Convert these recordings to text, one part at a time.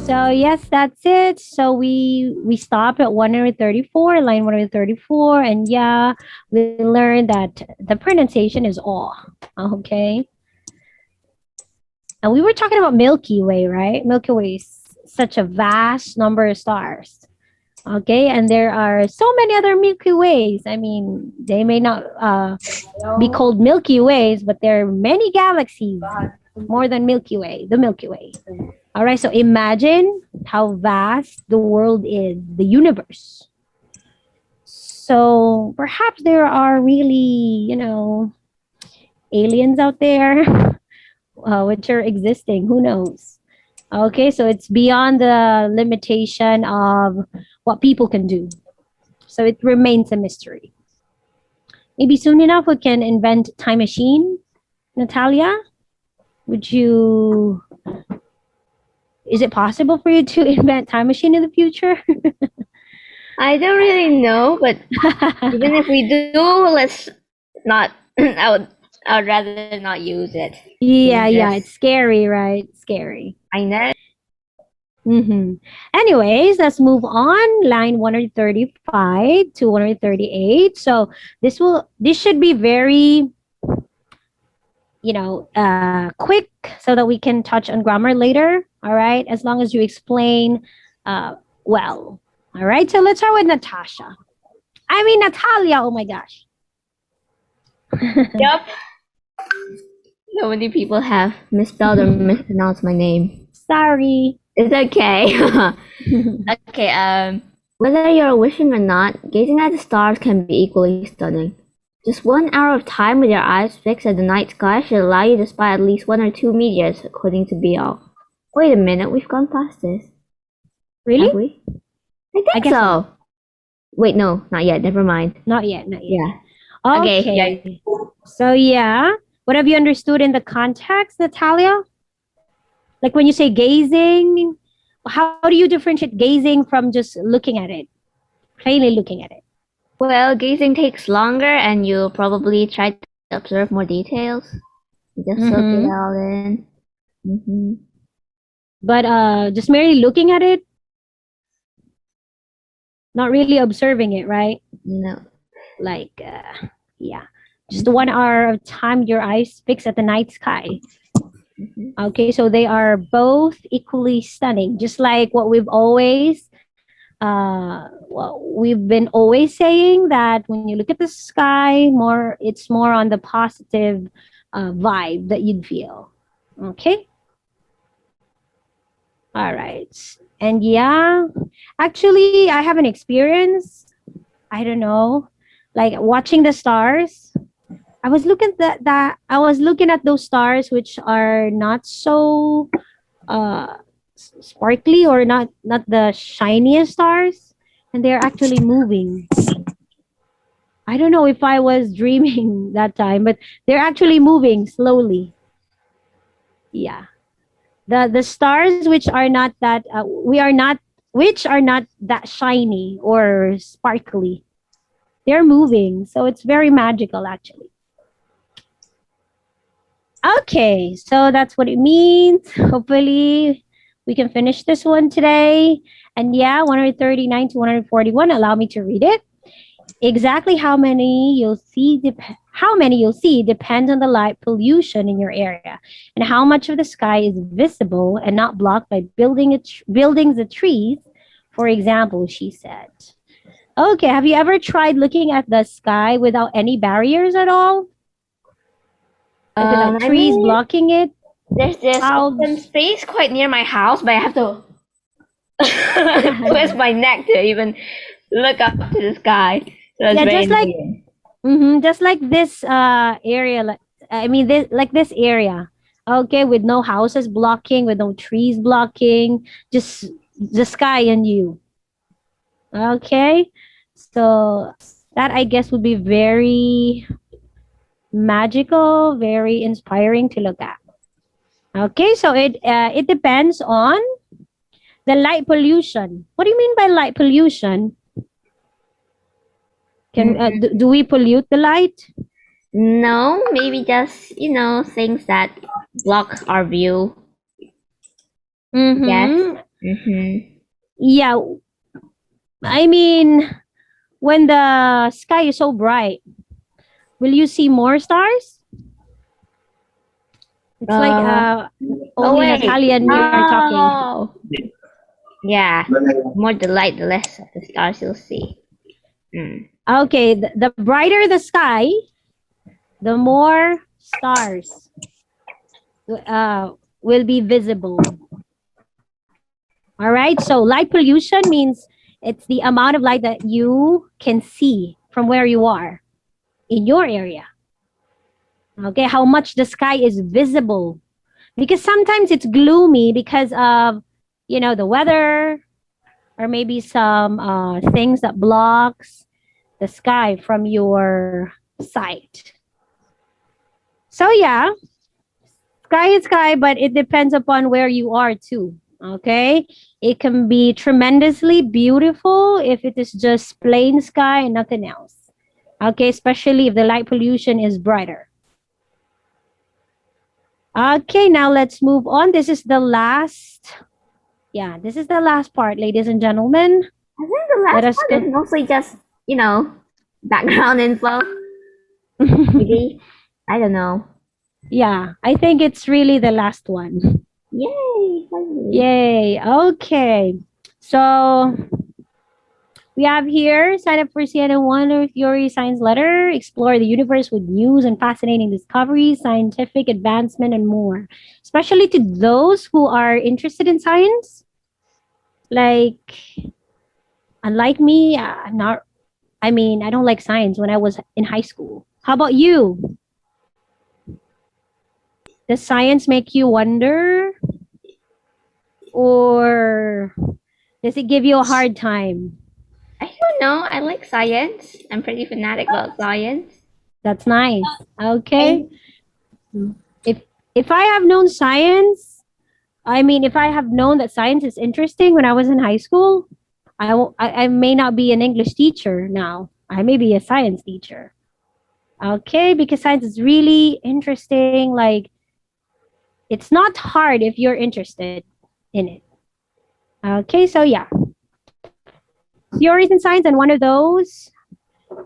So yes, that's it. So we stop at 134, line 134, and yeah, we learned that the pronunciation is all. Okay. And we were talking about Milky Way, right? Milky Way is such a vast number of stars. Okay, and there are so many other Milky Ways. I mean, they may not be called Milky Ways, but there are many galaxies more than Milky Way, the Milky Way. All right, so imagine how vast the world is, the universe. So perhaps there are really, aliens out there which are existing. Who knows? Okay, so it's beyond the limitation of what people can do. So it remains a mystery. Maybe soon enough we can invent time machine. Natalia, would you? Is it possible for you to invent time machine in the future? I don't really know, but even if we do, let's not. I would rather not use it. Yeah, it's scary, right? Scary. I know. Anyways, let's move on. Line 135 to 138. So this should be very, quick so that we can touch on grammar later. All right, as long as you explain well. All right, so let's start with Natasha. I mean Natalia. Oh my gosh. Yep. So many people have misspelled or mispronounced my name. Sorry. It's okay. Okay, whether you're wishing or not, gazing at the stars can be equally stunning. Just 1 hour of time with your eyes fixed at the night sky should allow you to spy at least 1 or 2 meteors, according to BL. Wait a minute, we've gone past this. Really? Have we? I guess so. Wait, no, not yet. Never mind. Not yet. Yeah. Okay. Yeah. So yeah, what have you understood in the context, Natalia? Like when you say gazing, how do you differentiate gazing from just looking at it, plainly looking at it? Well, gazing takes longer, and you'll probably try to observe more details. Just soak it all in. But just merely looking at it, not really observing it, right? No. Like, yeah, just 1 hour of time your eyes fixed at the night sky. Okay, so they are both equally stunning, just like what we've been always saying, that when you look at the sky, it's more on the positive vibe that you'd feel. Okay. All right. And yeah, actually, I have an experience. I don't know, like watching the stars. I was looking at those stars which are not so sparkly, or not the shiniest stars, and they're actually moving. I don't know if I was dreaming that time, but they're actually moving slowly. Yeah. The stars which are not that which are not that shiny or sparkly, they're moving, so it's very magical actually. Okay, so that's what it means. Hopefully we can finish this one today. And yeah, 139 to 141, allow me to read it. Exactly how many you'll see depends on the light pollution in your area and how much of the sky is visible and not blocked by buildings and trees, for example, she said. Okay, have you ever tried looking at the sky without any barriers at all? Without trees blocking it? There's this open space quite near my house, but I have to twist my neck to even look up to the sky. So yeah, just like this area. This area. Okay, with no houses blocking, with no trees blocking, just the sky and you. Okay, so that I guess would be very magical, very inspiring to look at. Okay, so it depends on the light pollution. What do you mean by light pollution? Do we pollute the light? No, maybe just things that block our view. Yes. Mm-hmm. Yeah, I mean, when the sky is so bright, will you see more stars? It's like Uh, oh only in wait. Italian we are talking. Oh, yeah. More the light, the less of the stars you'll see. Mm. Okay, the brighter the sky, the more stars will be visible. All right, so light pollution means it's the amount of light that you can see from where you are in your area. Okay, how much the sky is visible. Because sometimes it's gloomy because of, the weather or maybe some things that blocks the sky from your sight. So yeah, sky is sky, but it depends upon where you are too. Okay, it can be tremendously beautiful if it is just plain sky and nothing else. Okay, especially if the light pollution is brighter. Okay, now let's move on. This is the last. Yeah, this is the last part, ladies and gentlemen. I think the Let last us part go. is mostly just, background info. Maybe. I don't know. Yeah, I think it's really the last one. Yay! Finally. Yay. Okay. So we have here sign up for Sienna 1 or Theory Science Letter, explore the universe with news and fascinating discoveries, scientific advancement, and more. Especially to those who are interested in science. Like, unlike me, I'm not, I don't like science when I was in high school. How about you? Does science make you wonder? Or does it give you a hard time? I don't know. I like science. I'm pretty fanatic about science. That's nice. Okay. If if I have known science, if I have known that science is interesting when I was in high school, I may not be an English teacher now. I may be a science teacher. Okay, because science is really interesting. Like it's not hard if you're interested in it. Okay, so yeah, theories in science, and one of those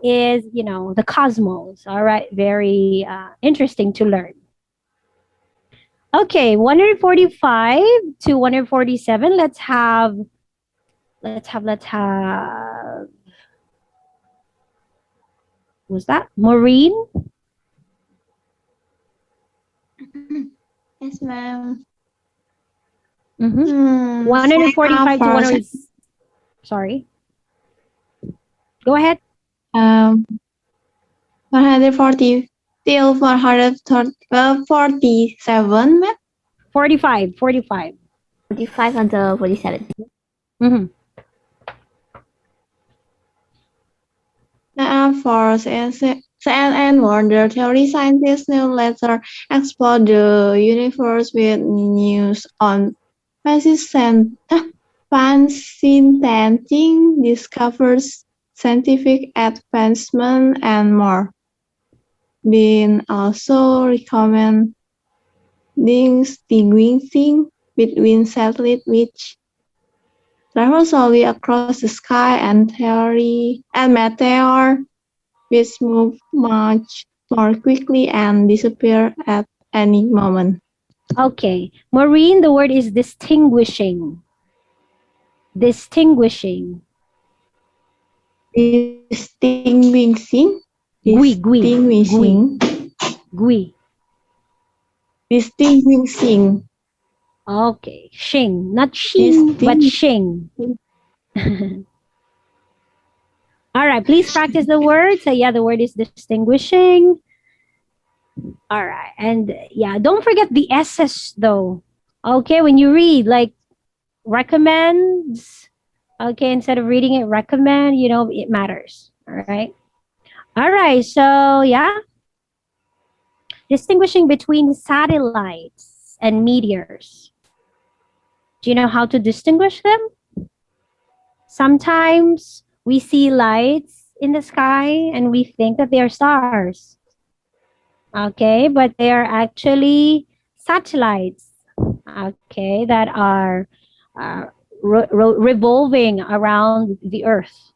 is the cosmos. All right, very interesting to learn. Okay, 145 to 147. Let's have. Who's that? Maureen? Yes, ma'am. Mm-hmm. 145 to 100. Sorry. Go ahead. 140 till 147, ma'am. 45. 45. 45 until 47. Mm-hmm. For science and wonder theory, scientists now later explore the universe with news on fascinating discoveries, scientific advancement, and more. Being also recommending distinguishing between satellites which travel slowly across the sky and meteor which move much more quickly and disappear at any moment. Okay. Maureen, the word is distinguishing. Distinguishing. Distinguishing. Gui, gui, Distinguishing. Gui. Distinguishing. Okay. Shing. Not shing, but shing. All right. Please practice the word. So, yeah, the word is distinguishing. All right. And yeah, don't forget the S's though. Okay. When you read, like, recommends. Okay. Instead of reading it, recommend, it matters. All right. All right. So, yeah. Distinguishing between satellites and meteors. Do you know how to distinguish them? Sometimes we see lights in the sky and we think that they are stars. Okay, but they are actually satellites. Okay, that are revolving around the earth.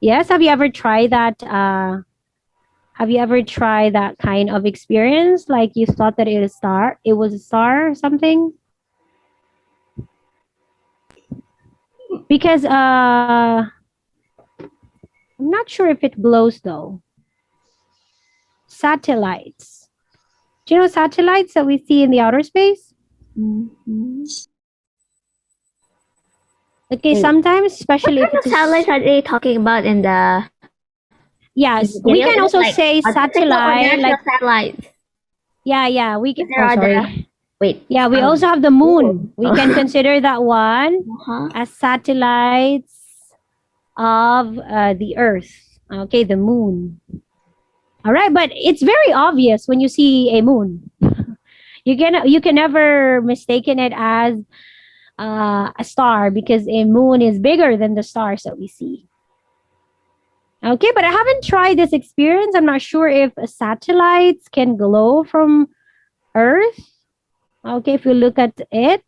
Yes, have you ever tried that? Have you ever tried that kind of experience? Like you thought that it was a star or something? Because I'm not sure if it glows though. Satellites. Do you know satellites that we see in the outer space? Mhm. Okay, Wait, sometimes, especially what if kind it's of satellites are they talking about in the yes, we video? can Is it also like say artificial or satellite, natural like satellites? yeah, we can, There oh are the sorry. wait. Yeah, we also have the moon. We Oh. can consider that one Uh-huh. as satellites of the earth. Okay, the moon. All right, but it's very obvious when you see a moon. You can never mistaken it as a star because a moon is bigger than the stars that we see. Okay, but I haven't tried this experience. I'm not sure if satellites can glow from Earth. Okay, if you look at it.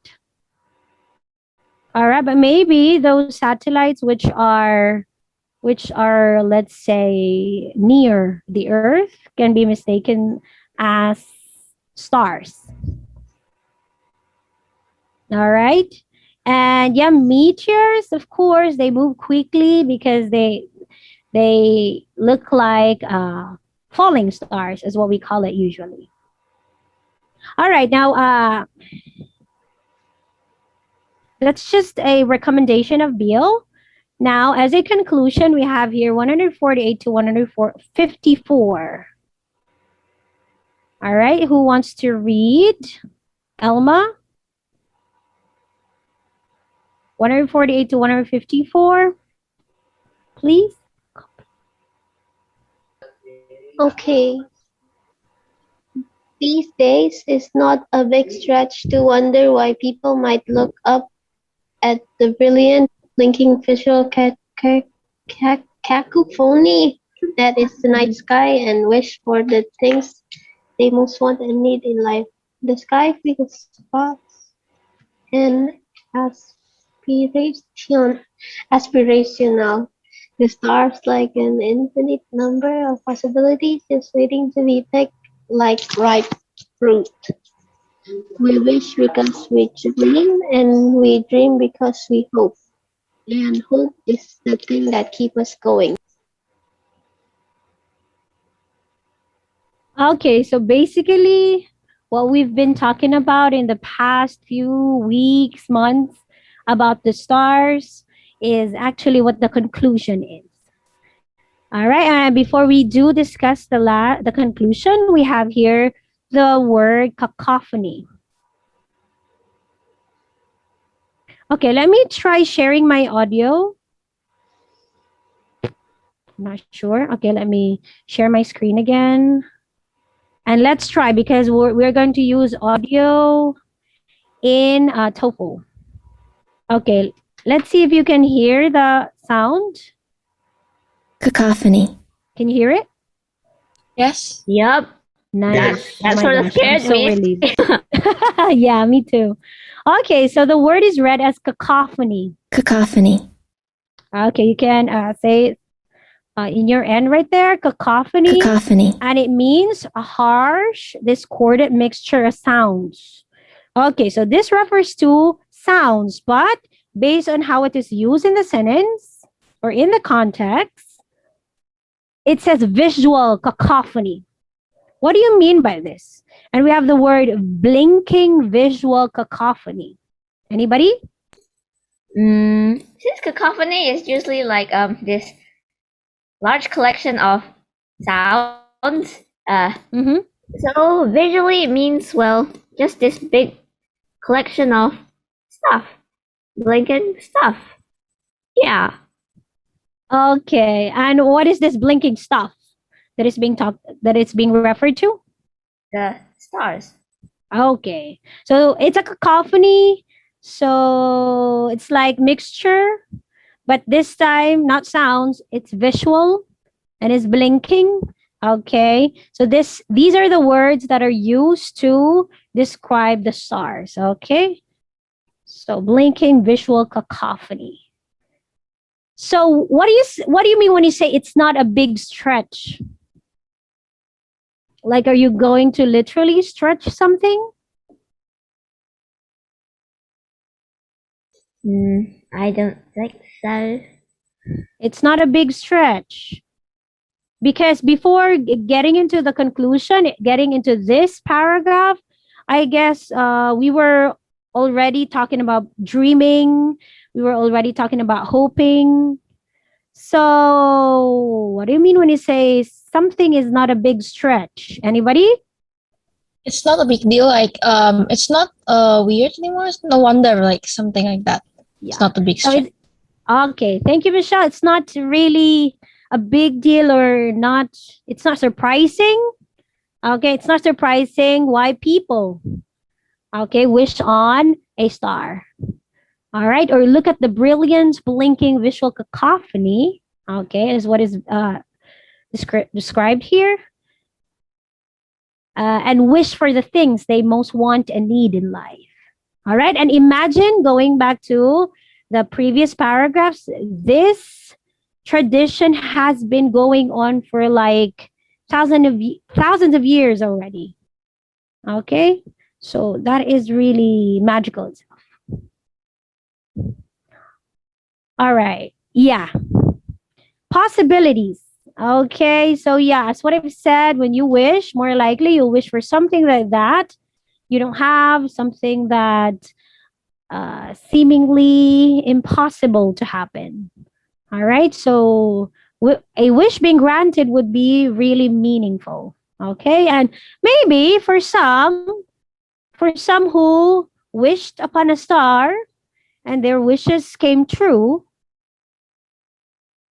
All right, but maybe those satellites which are let's say near the Earth can be mistaken as stars. All right. And yeah, meteors, of course, they move quickly because they look like falling stars, is what we call it usually. All right, now that's just a recommendation of Bill. Now, as a conclusion, we have here 148 to 154. All right, who wants to read? Elma? 148 to 154, please. Okay. These days, it's not a big stretch to wonder why people might look up at the brilliant, blinking visual cacophony that is the night sky and wish for the things they most want and need in life. The sky feels vast and aspirational. The stars like an infinite number of possibilities just waiting to be picked like ripe fruit. We wish because we dream, and we dream because we hope. And hope is the thing that keeps us going. Okay, so basically, what we've been talking about in the past few weeks, months about the stars is actually what the conclusion is. All right, and before we do discuss the conclusion, we have here the word cacophony. Okay, let me try sharing my audio. I'm not sure. Okay, let me share my screen again. And let's try because we're going to use audio in TOEFL. Okay, let's see if you can hear the sound. Cacophony. Can you hear it? Yes. Yup. Nice. That Oh my sort of gosh, scared I'm so me. relieved. Yeah, me too. Okay, so the word is read as cacophony. Cacophony. Okay, you can say it in your end right there, cacophony. Cacophony. And it means a harsh, discordant mixture of sounds. Okay, so this refers to sounds, but based on how it is used in the sentence or in the context, it says visual cacophony. What do you mean by this? And we have the word blinking visual cacophony. Anybody? Since cacophony is usually like this large collection of sounds, Mm-hmm. so visually it means well just this big collection of stuff, blinking stuff. Yeah. Okay, and what is this blinking stuff that is being referred to? The stars. Okay. So it's a cacophony. So it's like mixture, but this time not sounds, it's visual and it's blinking. Okay, so these are the words that are used to describe the stars. Okay, so blinking visual cacophony. So what do you mean when you say it's not a big stretch? Like, are you going to literally stretch something? I don't think so. It's not a big stretch. Because before getting into the conclusion, getting into this paragraph, I guess we were already talking about dreaming. We were already talking about hoping. So, what do you mean when you say something is not a big stretch? Anybody? It's not a big deal. Like it's not weird anymore. No wonder, like something like that. It's not a big So stretch. okay, thank you, Michelle. It's not really a big deal or not. It's not surprising. Okay, it's not surprising why people, okay, wish on a star. All right, or look at the brilliant blinking visual cacophony. Okay, is what is described here. And wish for the things they most want and need in life. All right, and imagine going back to the previous paragraphs. This tradition has been going on for like thousands of years already. Okay, so that is really magical itself. All right, yeah, possibilities. Okay, so yeah, as what I've said, when you wish, more likely you'll wish for something like that you don't have, something that seemingly impossible to happen. All right, so a wish being granted would be really meaningful. Okay, and maybe for some who wished upon a star and their wishes came true.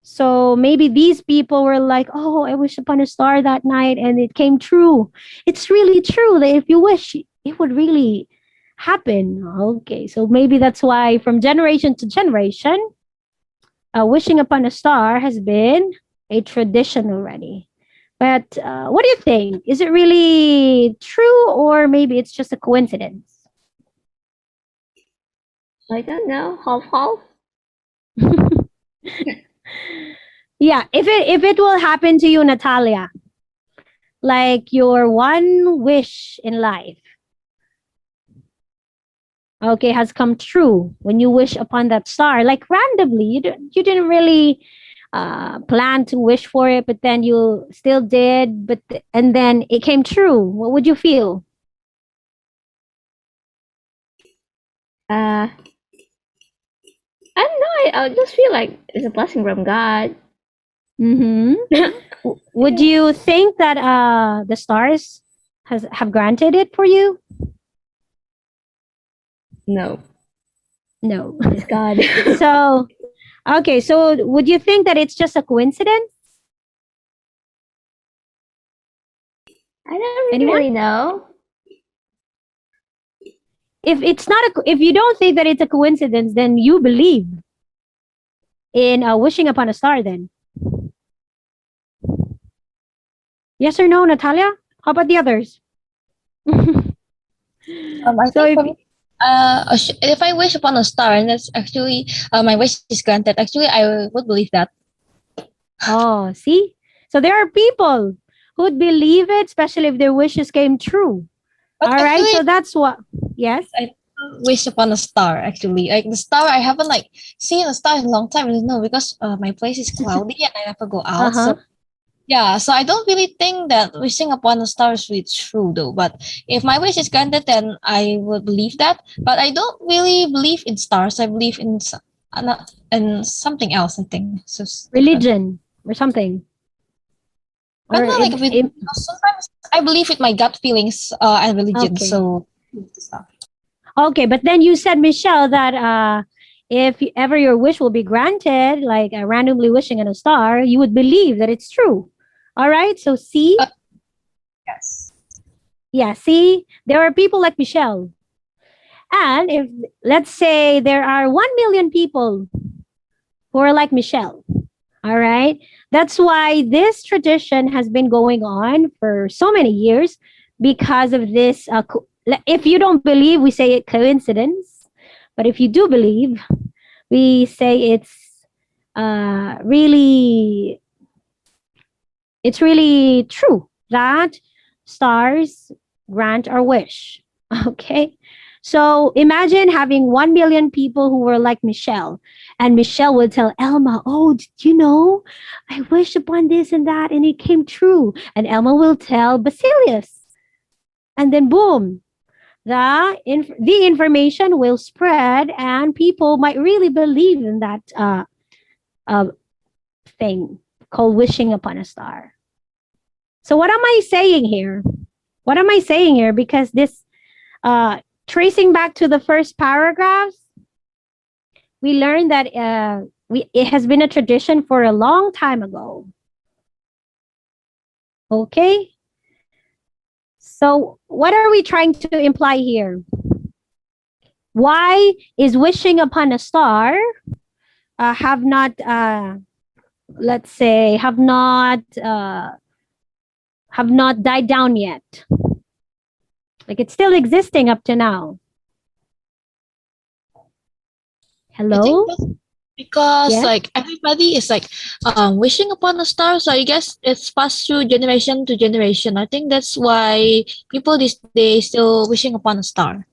So maybe these people were like, oh, I wish upon a star that night and it came true. It's really true that if you wish, it would really happen. Okay, so maybe that's why from generation to generation, wishing upon a star has been a tradition already. But what do you think? Is it really true or maybe it's just a coincidence? I don't know. Half half. Yeah, if it will happen to you, Natalia, like your one wish in life, okay, has come true when you wish upon that star, like randomly, you didn't really plan to wish for it, but then you still did, and then it came true. What would you feel? I don't know. I just feel like it's a blessing from God. Mm-hmm. Would you think that the stars have granted it for you? No, No. it's God. So, okay, so would you think that it's just a coincidence? I don't Anyone? really know. If you don't think that it's a coincidence, then you believe in wishing upon a star then. Yes or no, Natalia? How about the others? I So think for me, if I wish upon a star and that's actually my wish is granted, actually I would believe that. Oh, see? So there are people who'd believe it, especially if their wishes came true. But All right, actually, so that's what. Yes. I wish upon a star. Actually, like the star, I haven't like seen a star in a long time. I don't know because my place is cloudy and I never go out. Uh-huh. So yeah, so I don't really think that wishing upon a star is really true though. But if my wish is granted, then I would believe that. But I don't really believe in stars. I believe in something else. I think so. Religion or something. I Or don't know, like sometimes I believe with my gut feelings and religion. Okay. So Okay, but then you said, Michelle, that if ever your wish will be granted, like randomly wishing on a star, you would believe that it's true. All right, so see, yes. yeah, see, there are people like Michelle. And if, let's say, there are 1 million people who are like Michelle, All right. That's why this tradition has been going on for so many years because of this. If you don't believe, we say it coincidence. But if you do believe, we say really, it's really true that stars grant our wish. Okay. So imagine having 1 million people who were like Michelle, and Michelle would tell Elma, "Oh, did you know? I wished upon this and that, and it came true." And Elma will tell Basilius, and then boom, the information will spread, and people might really believe in that uh, thing called wishing upon a star. So what am I saying here? What am I saying here? Because this, tracing back to the first paragraphs, we learned that it has been a tradition for a long time ago. Okay? So what are we trying to imply here? Why is wishing upon a star have not, let's say, have not died down yet? Like it's still existing up to now. I think Hello? that's because Yes? like everybody is like wishing upon a star, so I guess it's passed through generation to generation. I think that's why people these days still wishing upon a star.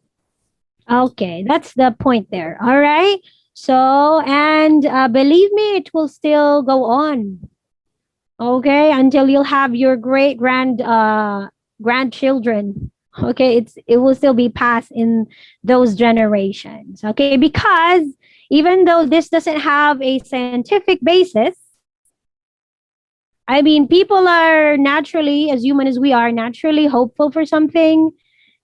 Okay, that's the point there. All right. So, and believe me, it will still go on. Okay, until you'll have your grandchildren. Okay, it will still be passed in those generations. Okay, because even though this doesn't have a scientific basis, I mean, people are naturally, as human as we are, naturally hopeful for something,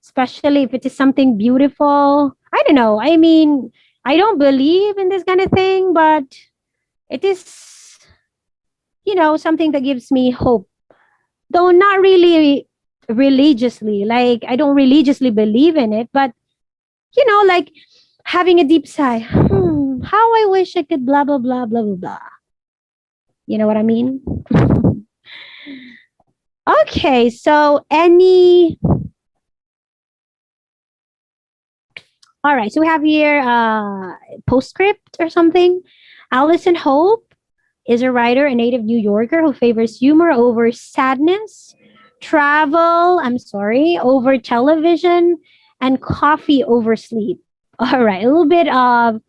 especially if it is something beautiful. I don't know. I mean, I don't believe in this kind of thing, but it is, something that gives me hope. Though not really religiously. Like, I don't religiously believe in it, but, like having a deep sigh. How I wish I could blah, blah, blah, blah, blah, blah. You know what I mean? Okay, so all right, so we have here postscript or something. Allison Hope is a writer, a native New Yorker who favors humor over sadness, travel, I'm sorry, over television, and coffee over sleep. All right, a little bit of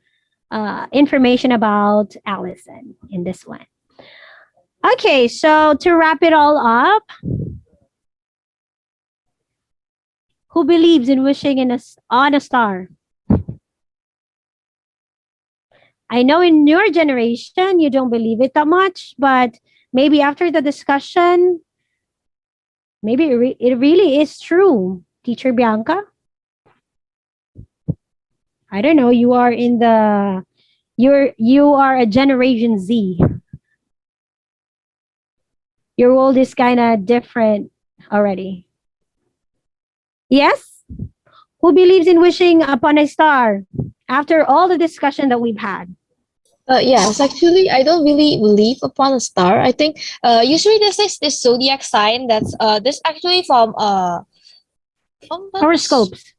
information about Allison in this one. Okay, so to wrap it all up, who believes in wishing on a star? I know in your generation you don't believe it that much, but maybe after the discussion, maybe it really is true. Teacher Bianca? I don't know. You are a Generation Z. Your world is kind of different already. Yes? Who believes in wishing upon a star after all the discussion that we've had? Yes, actually, I don't really believe upon a star. I think usually this is this zodiac sign that's this actually from Horoscopes.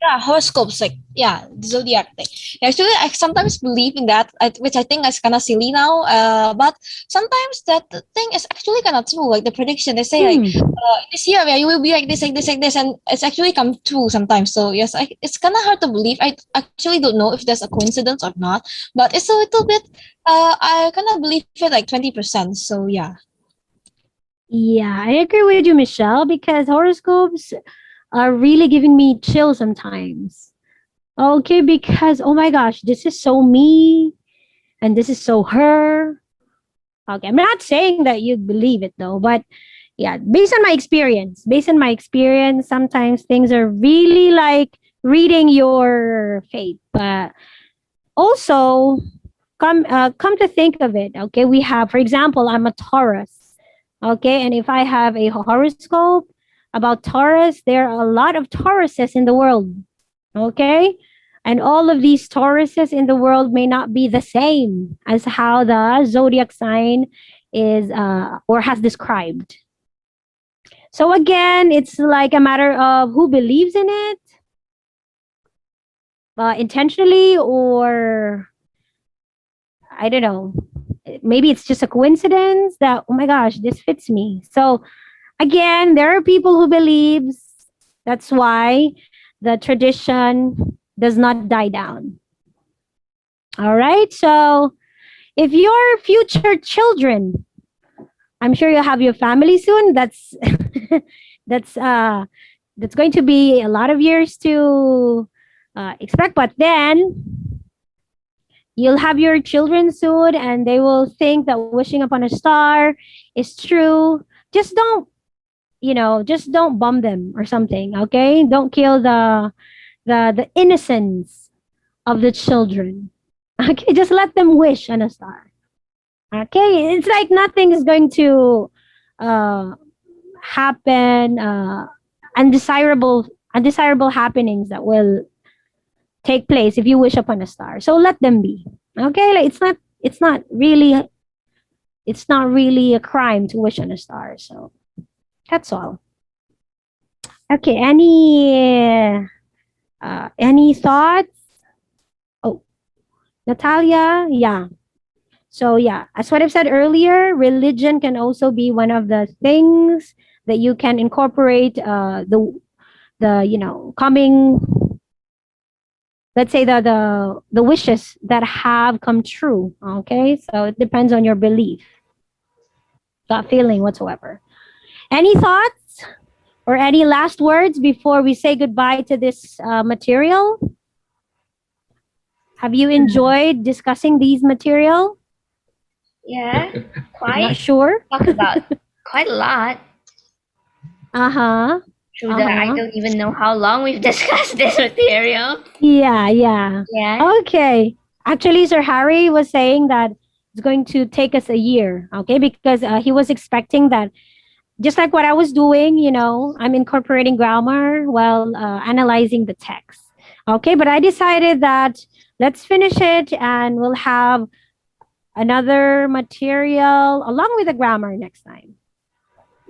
yeah, horoscopes, like yeah, the zodiac thing. Actually, I sometimes believe in that, which I think is kind of silly now. But sometimes that thing is actually kind of true. Like the prediction, they say like this year, yeah, you will be like this, like this, like this, and it's actually come true sometimes. So yes, it's kind of hard to believe. I actually don't know if there's a coincidence or not, but it's a little bit. I kind of believe it like 20%. So yeah. Yeah, I agree with you, Michelle, because horoscopes are really giving me chills sometimes. Okay, because oh my gosh, this is so me and this is so her. Okay, I'm not saying that you'd believe it though, but yeah, based on my experience, sometimes things are really like reading your fate. But also, come to think of it, okay, we have, for example, I'm a Taurus, okay, and if I have a horoscope about Taurus, there are a lot of Tauruses in the world, okay. And all of these Tauruses in the world may not be the same as how the zodiac sign is or has described. So again, it's like a matter of who believes in it intentionally, or I don't know. Maybe it's just a coincidence that, oh my gosh, this fits me. So again, there are people who believes. That's why the tradition does not die down. All right. So if your future children, I'm sure you'll have your family soon. That's that's going to be a lot of years to expect. But then you'll have your children soon, and they will think that wishing upon a star is true. Just don't, just don't bomb them or something. Okay, don't kill the innocence of the children. Okay, just let them wish on a star. Okay, it's like nothing is going to uh, happen. Undesirable happenings that will take place if you wish upon a star. So let them be. Okay, like it's not really a crime to wish on a star. So that's all. Okay, any thoughts? Oh, Natalia, yeah. So yeah, as what I've said earlier, religion can also be one of the things that you can incorporate the coming, let's say the wishes that have come true. Okay, so it depends on your belief, gut feeling whatsoever. Any thoughts or any last words before we say goodbye to this material? Have you enjoyed discussing these material? Yeah, Not quite. sure. Talk about quite a lot. Uh-huh. True that I don't even know how long we've discussed this material. Yeah. Yeah. Okay. Actually, Sir Harry was saying that it's going to take us a year. Okay, because he was expecting that, just like what I was doing, I'm incorporating grammar while analyzing the text. Okay, but I decided that let's finish it and we'll have another material along with the grammar next time.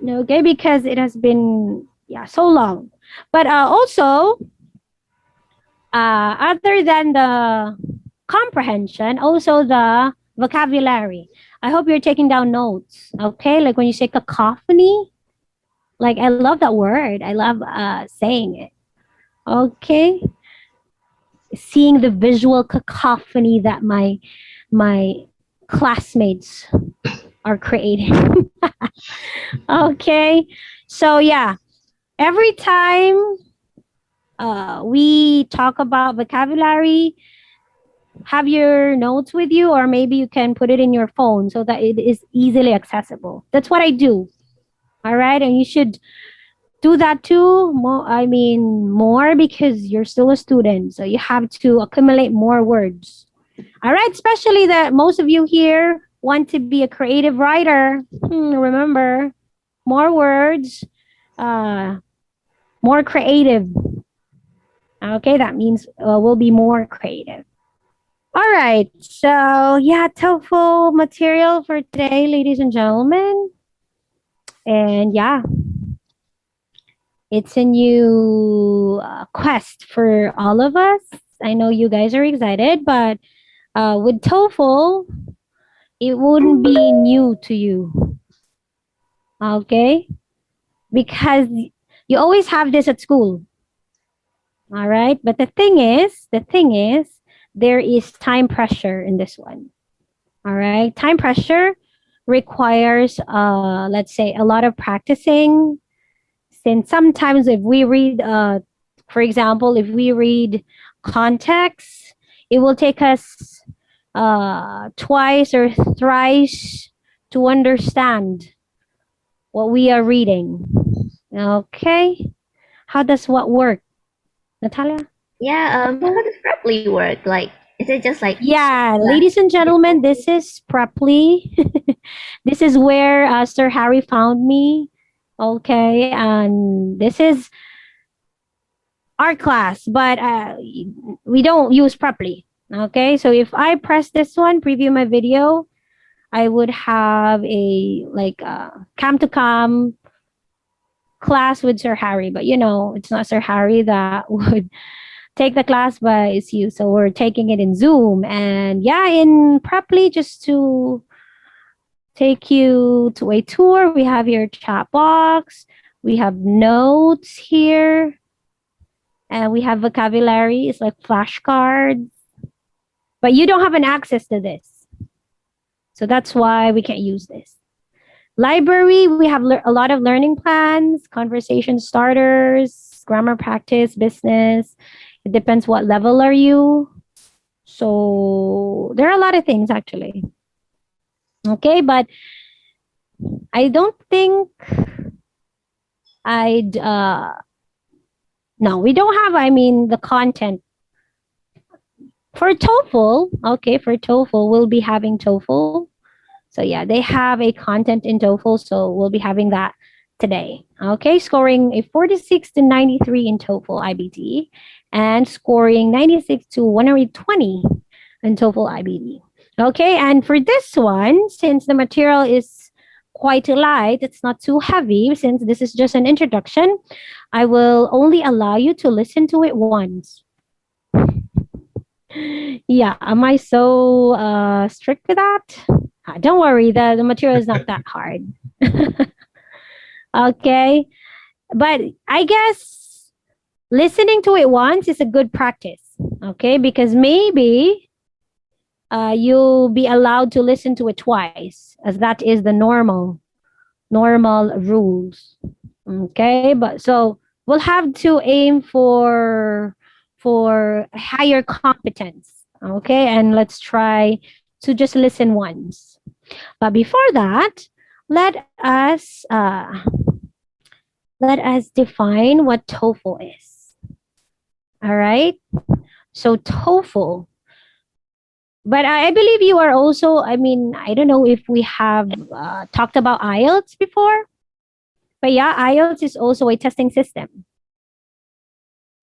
Okay, because it has been so long. But also, other than the comprehension, also the vocabulary. I hope you're taking down notes. Okay, like when you say cacophony, like I love that word. I love saying it. Okay, seeing the visual cacophony that my classmates are creating. Okay, so yeah, every time we talk about vocabulary, have your notes with you, or maybe you can put it in your phone so that it is easily accessible. That's what I do. All right, and you should do that too. More because you're still a student, so you have to accumulate more words. All right, especially that most of you here want to be a creative writer. Remember, more words, more creative. Okay, that means we'll be more creative. All right, so yeah, TOEFL material for today, ladies and gentlemen. And yeah, it's a new quest for all of us. I know you guys are excited, but with TOEFL, it wouldn't be new to you. Okay? Because you always have this at school. All right? But the thing is, there is time pressure in this one. All right? Time pressure requires, let's say, a lot of practicing. Since sometimes if we read, for example, if we read context, it will take us twice or thrice to understand what we are reading. Okay? How does what work? Natalia? Yeah, how does Preply work? Like, is it just like... Yeah, ladies and gentlemen, this is Preply. This is where Sir Harry found me. Okay, and this is our class, but we don't use properly. Okay, so if I press this one, preview my video, I would have a like cam to cam class with Sir Harry, but you know, it's not Sir Harry that would take the class, but it's you. So we're taking it in Zoom, and yeah, in Preply, just to take you to a tour, we have your chat box, we have notes here, and we have vocabulary. It's like flashcards, but you don't have an access to this, so that's why we can't use this. Library, we have a lot of learning plans, conversation starters, grammar practice, business. It depends what level are you. So there are a lot of things actually. Okay, but I don't think I'd no, we don't have, I mean, the content. For TOEFL, okay, for TOEFL, we'll be having TOEFL. So yeah, they have a content in TOEFL, so we'll be having that today. Okay, scoring a 46 to 93 in TOEFL IBT and scoring 96 to 120 in TOEFL IBT. Okay, and for this one, since the material is quite light, it's not too heavy, since this is just an introduction, I will only allow you to listen to it once. Yeah, am I so strict with that? Don't worry, the material is not that hard. Okay, but I guess listening to it once is a good practice. Okay, because maybe you'll be allowed to listen to it twice, as that is the normal rules. Okay, but so we'll have to aim for higher competence. Okay, and let's try to just listen once. But before that, let us define what TOEFL is. All right. So TOEFL. But I believe you are also, I mean, I don't know if we have talked about IELTS before. But yeah, IELTS is also a testing system.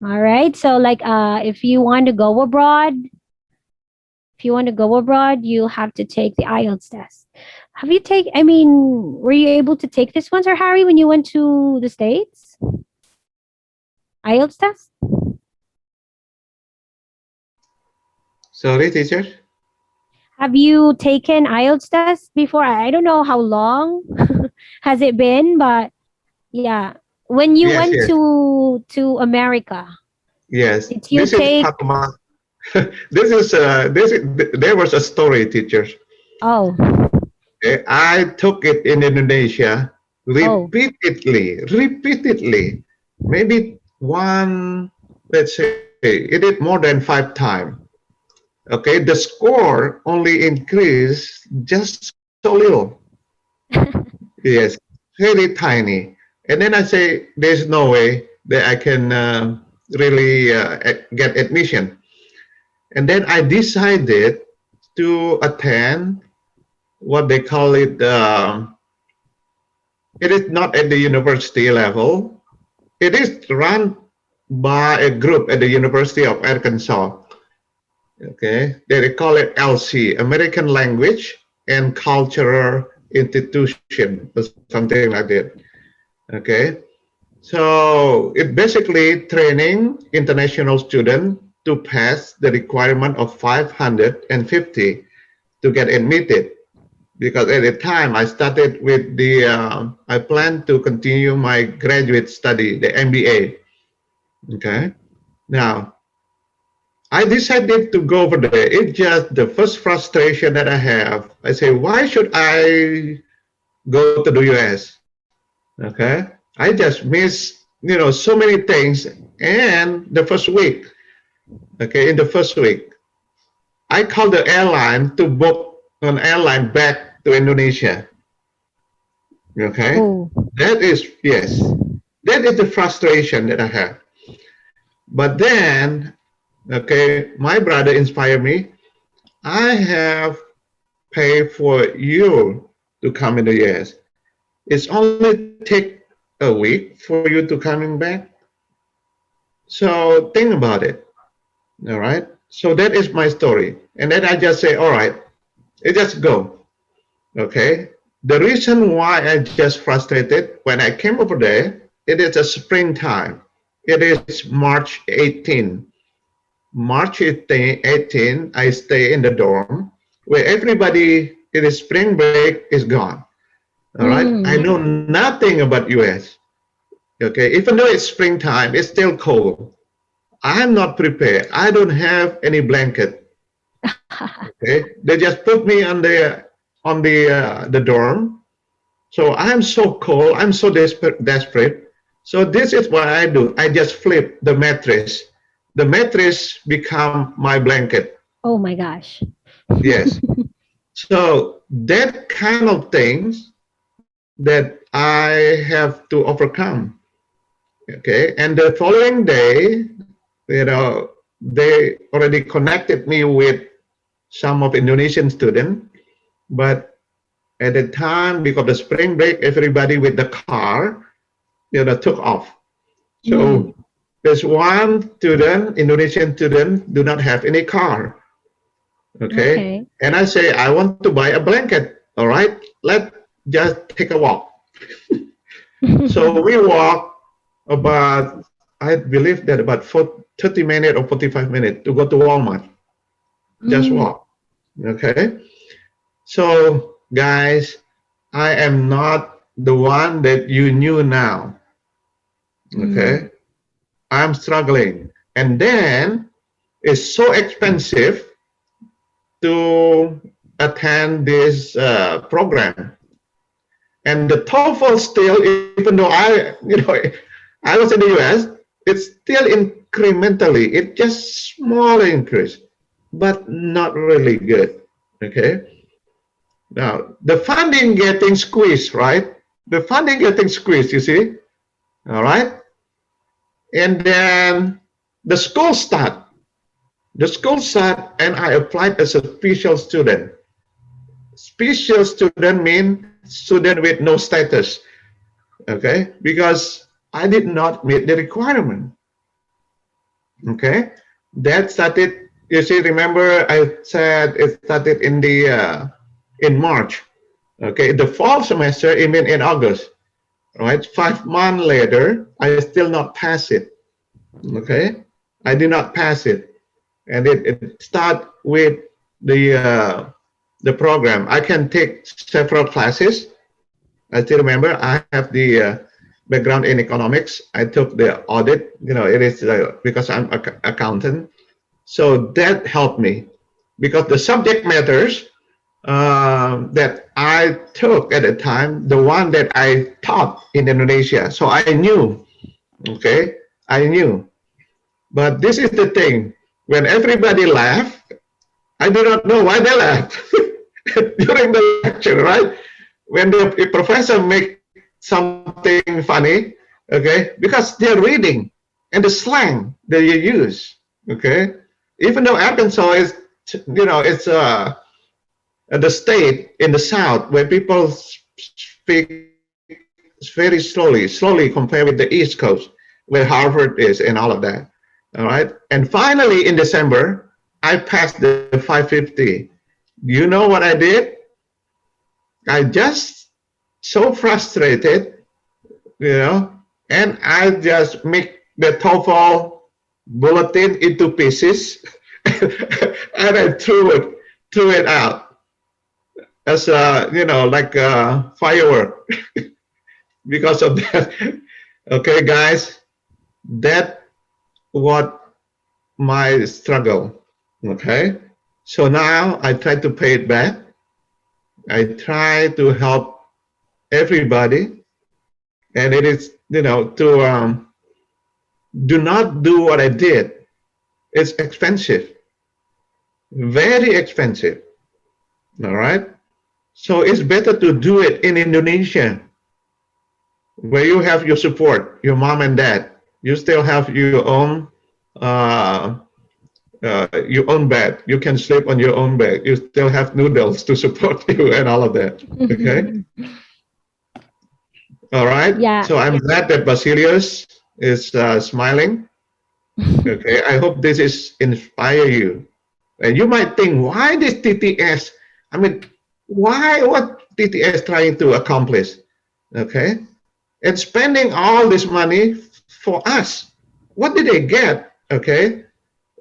All right. So like if you want to go abroad, you have to take the IELTS test. Were you able to take this one, Sir Harry, when you went to the States? IELTS test? Sorry, teacher? Have you taken IELTS test before? I don't know how long has it been, but yeah. When you went to America, Yes. did you This take... is part of my, there was a story, teacher. Oh. Okay, I took it in Indonesia repeatedly, maybe let's say, it did more than 5 times. Okay, the score only increased just so little. Yes, really tiny. And then I say, there's no way that I can really get admission. And then I decided to attend what they call it, it is not at the university level. It is run by a group at the University of Arkansas. Okay, they call it LC, American Language and Cultural Institution, or something like that. Okay, so it basically training international students to pass the requirement of 550 to get admitted. Because at the time I started with I plan to continue my graduate study, the MBA. Okay, now I decided to go over there. It's just the first frustration that I have. I say, why should I go to the US? Okay, I just miss, so many things. And the first week, okay, in the first week, I called the airline to book an airline back to Indonesia. Okay, that is the frustration that I have. But then, okay, my brother inspired me. I have paid for you to come in the US. It's only take a week for you to coming back. So think about it. All right. So that is my story. And then I just say, all right, it just go. Okay. The reason why I just frustrated when I came over there, it is a springtime. It is March 18. March 18, I stay in the dorm where everybody, it is spring break, is gone. All right. I know nothing about US. Okay. Even though it's springtime, it's still cold. I'm not prepared. I don't have any blanket. Okay. They just put me on the dorm. So I'm so cold. I'm so desperate. So this is what I do. I just flip the mattress. The mattress become my blanket. Oh my gosh. Yes. So that kind of things that I have to overcome. Okay. And the following day, you know, they already connected me with some of Indonesian students, but at the time, because of the spring break, everybody with the car, you know, took off. So there's one student, Indonesian student, do not have any car. Okay. And I say, I want to buy a blanket. All right, let's just take a walk. So we walk about, I believe that about 30 minutes or 45 minutes to go to Walmart. Just walk. Okay. So guys, I am not the one that you knew now. Okay. I'm struggling. And then it's so expensive to attend this program. And the TOEFL still, even though I was in the US, it's still incrementally, it's just small increase, but not really good. Okay. Now the funding getting squeezed, right? The funding getting squeezed, you see. All right. And then the school start. The school start, and I applied as a special student. Special student means student with no status. Okay, because I did not meet the requirement. Okay, that started. You see, remember I said it started in the in March. Okay, the fall semester, even in August. Right, 5 months later, I still not pass it. Okay, I did not pass it, and it start with the program. I can take several classes. I still remember I have the background in economics. I took the audit. You know, it is because I'm an accountant, so that helped me because the subject matters that I took at the time, the one that I taught in Indonesia. So I knew, okay, I knew. But this is the thing, when everybody laughed, I do not know why they laughed during the lecture, right? When the professor make something funny, okay, because they're reading and the slang that you use, okay? Even though Arkansas is, you know, it's the state in the South where people speak very slowly compared with the East Coast, where Harvard is and all of that. All right. And finally, in December, I passed the 550. You know what I did? I just so frustrated, you know, and I just make the TOEFL bulletin into pieces and I threw it out as a, you know, like a firework because of that. Okay, guys, that what my struggle. Okay, so now I try to pay it back. I try to help everybody, and it is, you know, to do not do what I did. It's expensive, very expensive. All right, so it's better to do it in Indonesia, where you have your support, your mom and dad. You still have your own bed. You can sleep on your own bed. You still have noodles to support you and all of that. Okay. All right. Yeah. So I'm glad that Basilius is smiling. Okay, I hope this is inspire you. And you might think, why this TTS? I mean, why what TTS trying to accomplish? Okay, it's spending all this money for us. What did they get? Okay,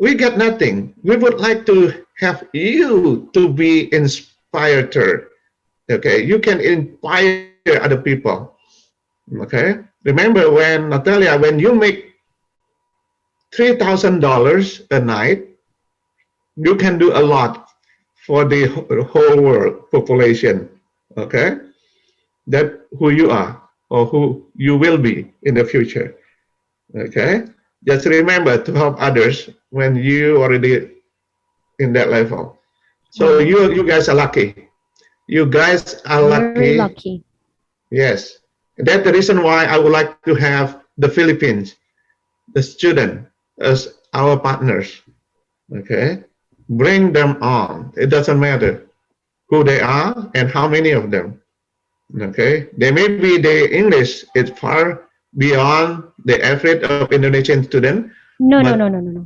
we get nothing. We would like to have you to be inspired. Okay, you can inspire other people. Okay, remember when Natalia, when you make $3,000 a night, you can do a lot for the whole world population. Okay, that who you are or who you will be in the future. Okay, just remember to help others when you already in that level. So Wow. you guys are lucky. You guys are Very lucky. lucky. Yes, that's the reason why I would like to have the Philippines, the student, as our partners. Okay, bring them on. It doesn't matter who they are and how many of them. Okay, they may be the English is far beyond the average of Indonesian student, No, no, but no, no, no, no.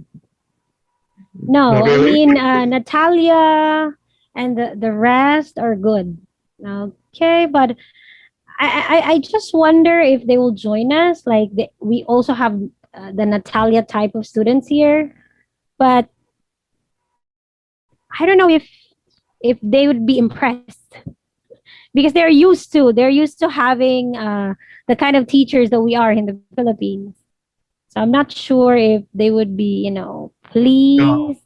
not No, I really. mean Natalia and the rest are good. Okay, but I just wonder if they will join us. Like we also have the Natalia type of students here, but I don't know if they would be impressed because they're used to having the kind of teachers that we are in the Philippines. So I'm not sure if they would be, No, pleased.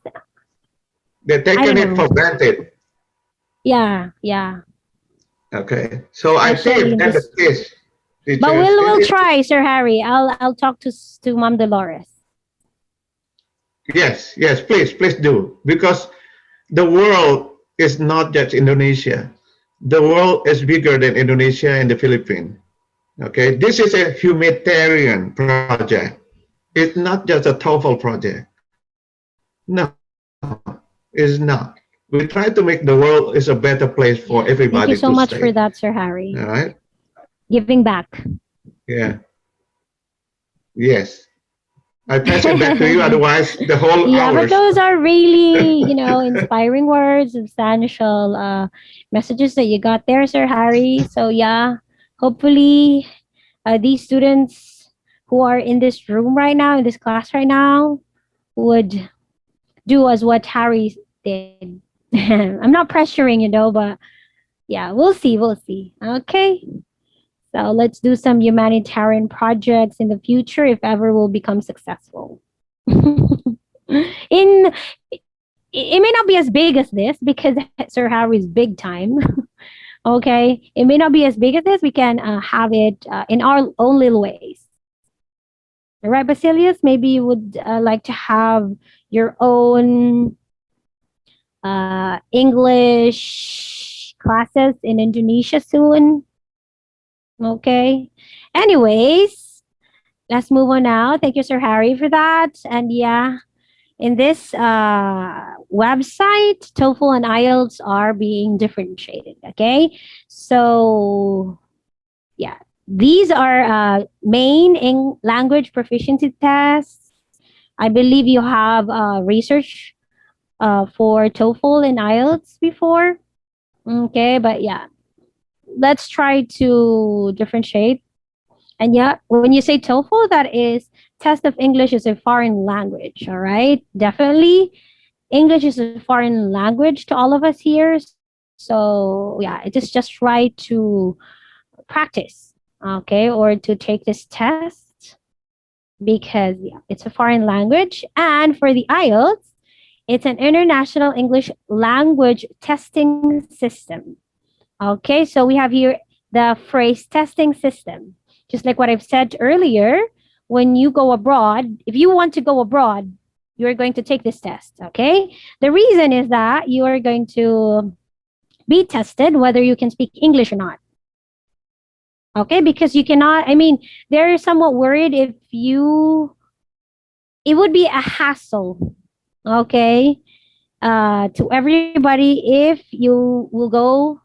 they're I taking don't it for know. granted. Yeah, yeah. Okay, so I think Especially if in that's this, the case, but teachers, we'll try, Sir Harry. I'll talk to Mom Dolores. yes, yes, please do, because the world is not just Indonesia. The world is bigger than Indonesia and the Philippines. Okay, this is a humanitarian project. It's not just a TOEFL project. No, it's not. We try to make the world is a better place for everybody Yeah. to Thank you stay. so much for that, Sir All Harry. right. Giving back. Yeah. Yes. I pass it back to you. Otherwise, the whole Yeah, but hours. those are really, inspiring words, substantial messages that you got there, Sir Harry. So yeah, hopefully these students who are in this room right now, in this class right now, would do as what Harry did. I'm not pressuring, but yeah, we'll see, we'll see. Okay. So let's do some humanitarian projects in the future if ever we'll become successful. in it may not be as big as this because Sir Harry's big time. Okay, it may not be as big as this. We can have it in our own little ways. All right, Basilius, maybe you would like to have your own English classes in Indonesia soon. Okay. Anyways, let's move on now. Thank you, Sir Harry, for that. And yeah, in this website, TOEFL and IELTS are being differentiated. Okay. So yeah, these are main language proficiency tests. I believe you have research for TOEFL and IELTS before. Okay, but yeah, let's try to differentiate. And yeah, when you say TOEFL, that is test of English as a foreign language. All right, definitely English is a foreign language to all of us here. So yeah, it is just right to practice, okay, or to take this test because yeah, it's a foreign language. And for the IELTS, it's an international English language testing system. Okay, so we have here the phrase testing system. Just like what I've said earlier, when you go abroad, if you want to go abroad, you're going to take this test. Okay, the reason is that you are going to be tested whether you can speak English or not. Okay, because you cannot, I mean, they're somewhat worried if it would be a hassle, okay, to everybody if you will go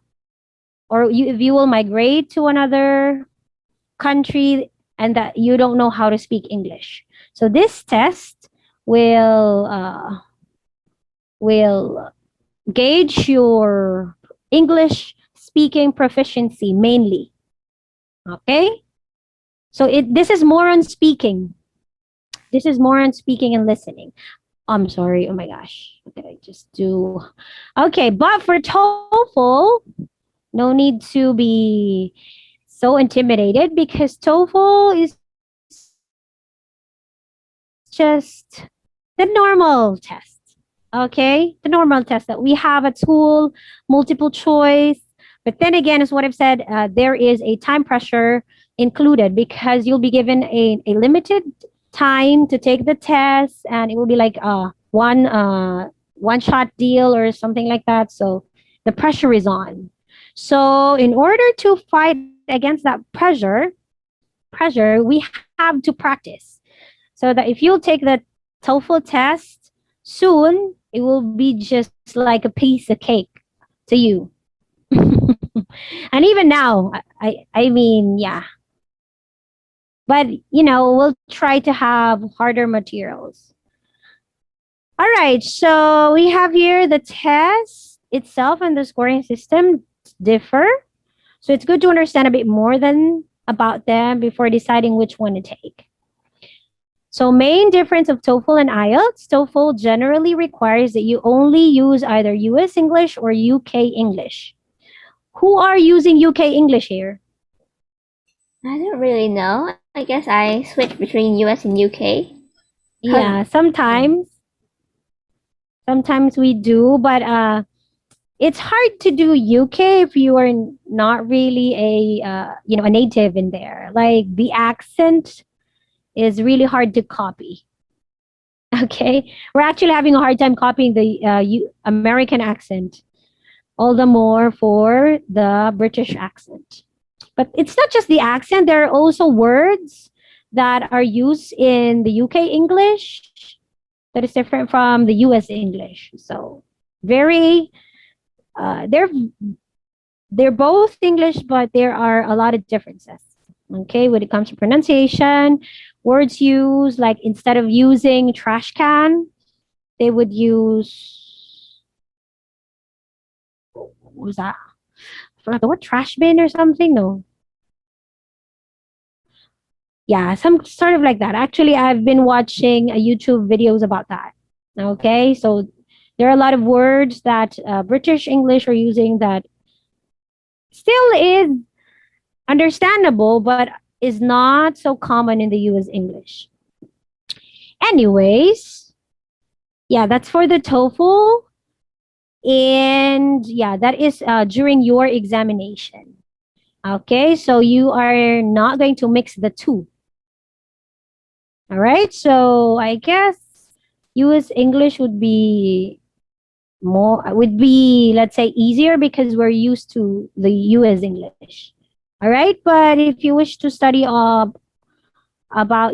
or if you will migrate to another country and that you don't know how to speak English. So this test will will gauge your English speaking proficiency mainly. Okay? So this is more on speaking. This is more on speaking and listening. I'm sorry. Oh my gosh. What did I just do? Okay, but for TOEFL, no need to be so intimidated because TOEFL is just the normal test. Okay? The normal test that we have at school, multiple choice. But then again, as what I've said, there is a time pressure included because you'll be given a limited time to take the test, and it will be like one shot deal or something like that. So the pressure is on. So in order to fight against that pressure, we have to practice. So that if you'll take the TOEFL test soon, it will be just like a piece of cake to you. And even now, I mean, yeah. But, we'll try to have harder materials. All right, so we have here the test itself and the scoring system differ. So it's good to understand a bit more about them before deciding which one to take. So main difference of TOEFL and IELTS, TOEFL generally requires that you only use either US English or UK English. Who are using UK English here? I don't really know. I guess I switch between US and UK. Yeah, sometimes we do, but it's hard to do UK if you are not really a native in there. Like the accent is really hard to copy. Okay, we're actually having a hard time copying the American accent, all the more for the British accent. But it's not just the accent, there are also words that are used in the UK English that is different from the US English. So very they're both English, but there are a lot of differences. Okay, when it comes to pronunciation, words used, like instead of using trash can, they would use, what was that? I forgot the word, trash bin or something? No. Yeah, some sort of like that. Actually, I've been watching YouTube videos about that. Okay, so there are a lot of words that British English are using that still is understandable, but is not so common in the US English. Anyways, yeah, that's for the TOEFL. And yeah, that is during your examination. Okay, so you are not going to mix the two. All right, so I guess US English would be let's say easier because we're used to the US English. All right, but if you wish to study about